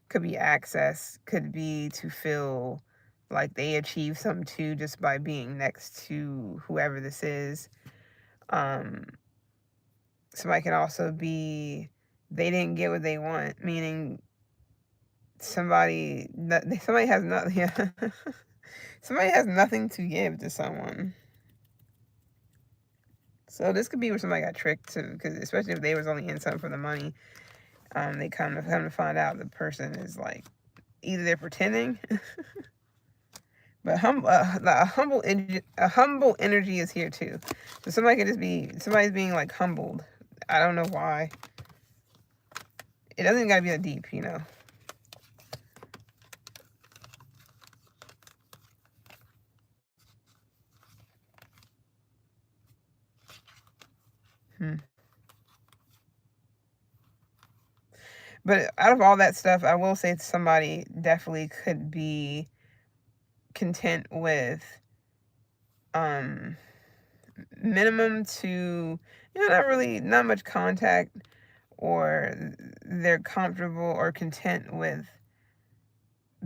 Could be access, could be to feel like they achieve something too just by being next to whoever this is. Somebody can also be, they didn't get what they want, meaning somebody has nothing. Yeah. Somebody has nothing to give to someone. So this could be where somebody got tricked too, because especially if they was only in something for the money, they come to find out the person is like, either they're pretending, but a humble energy is here too. So somebody could just be, somebody's being like humbled. I don't know why. It doesn't gotta be that deep, you know. But out of all that stuff, I will say somebody definitely could be content with minimum to, not much contact, or they're comfortable or content with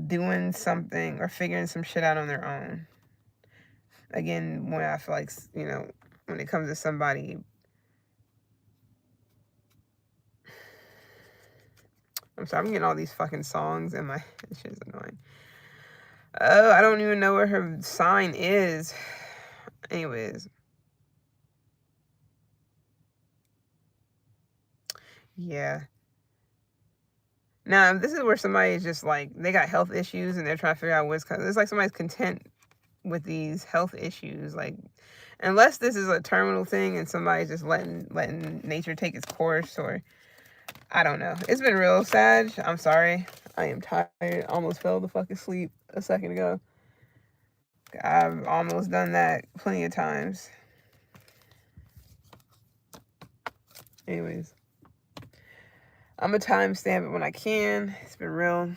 doing something or figuring some shit out on their own. Again, when I feel like, when it comes to somebody, I'm sorry, I'm getting all these fucking songs and my this shit is annoying. Oh, I don't even know where her sign is. Anyways. Yeah. Now, this is where somebody is just like, they got health issues and they're trying to figure out what's, it's like somebody's content with these health issues. Like, unless this is a terminal thing and somebody's just letting nature take its course, or I don't know. It's been real sad. I'm sorry. I am tired. Almost fell the fuck asleep a second ago. I've almost done that plenty of times. Anyways. I'm going to timestamp it when I can. It's been real.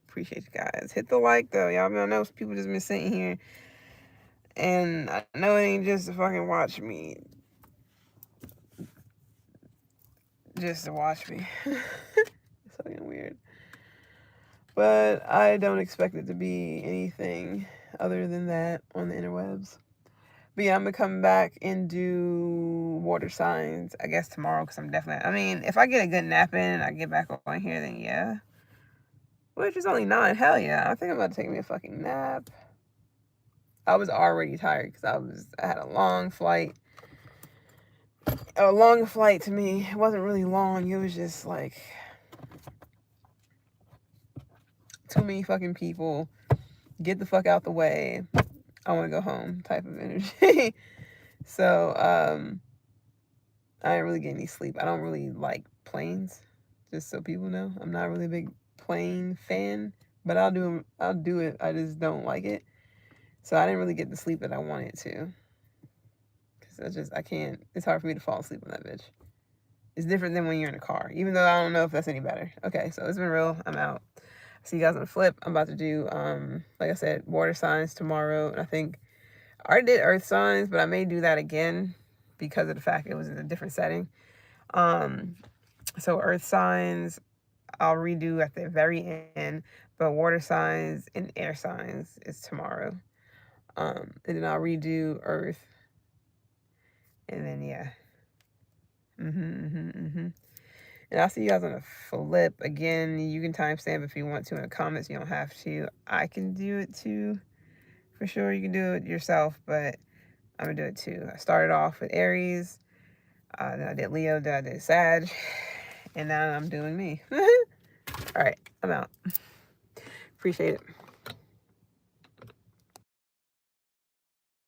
Appreciate you guys. Hit the like, though. Y'all know people just been sitting here And I know it ain't just to fucking watch me. Just to watch me. It's fucking weird. But I don't expect it to be anything other than that on the interwebs. But yeah, I'm gonna come back and do water signs, I guess, tomorrow, because I'm definitely, I mean, if I get a good nap in and I get back on here, then yeah. Which is only 9, hell yeah. I think I'm about to take me a fucking nap. I was already tired because I had a long flight. A long flight to me, it wasn't really long, it was just like too many fucking people, get the fuck out the way, I want to go home type of energy. So I didn't really get any sleep. I don't really like planes, just so people know. I'm not really a big plane fan, but I'll do it. I just don't like it. So I didn't really get the sleep that I wanted to, because I can't, it's hard for me to fall asleep on that bitch. It's different than when you're in a car, even though I don't know if that's any better. Okay, so it's been real. I'm out. See you guys on the flip. I'm about to do, like I said, water signs tomorrow. And I think I already did earth signs, but I may do that again because of the fact it was in a different setting. So earth signs, I'll redo at the very end, but water signs and air signs is tomorrow. And then I'll redo earth. And then, yeah. And I'll see you guys on a flip. Again, you can timestamp if you want to in the comments. You don't have to. I can do it too. For sure, you can do it yourself, but I'm going to do it too. I started off with Aries. Then I did Leo. Then I did Sag. And now I'm doing me. All right, I'm out. Appreciate it.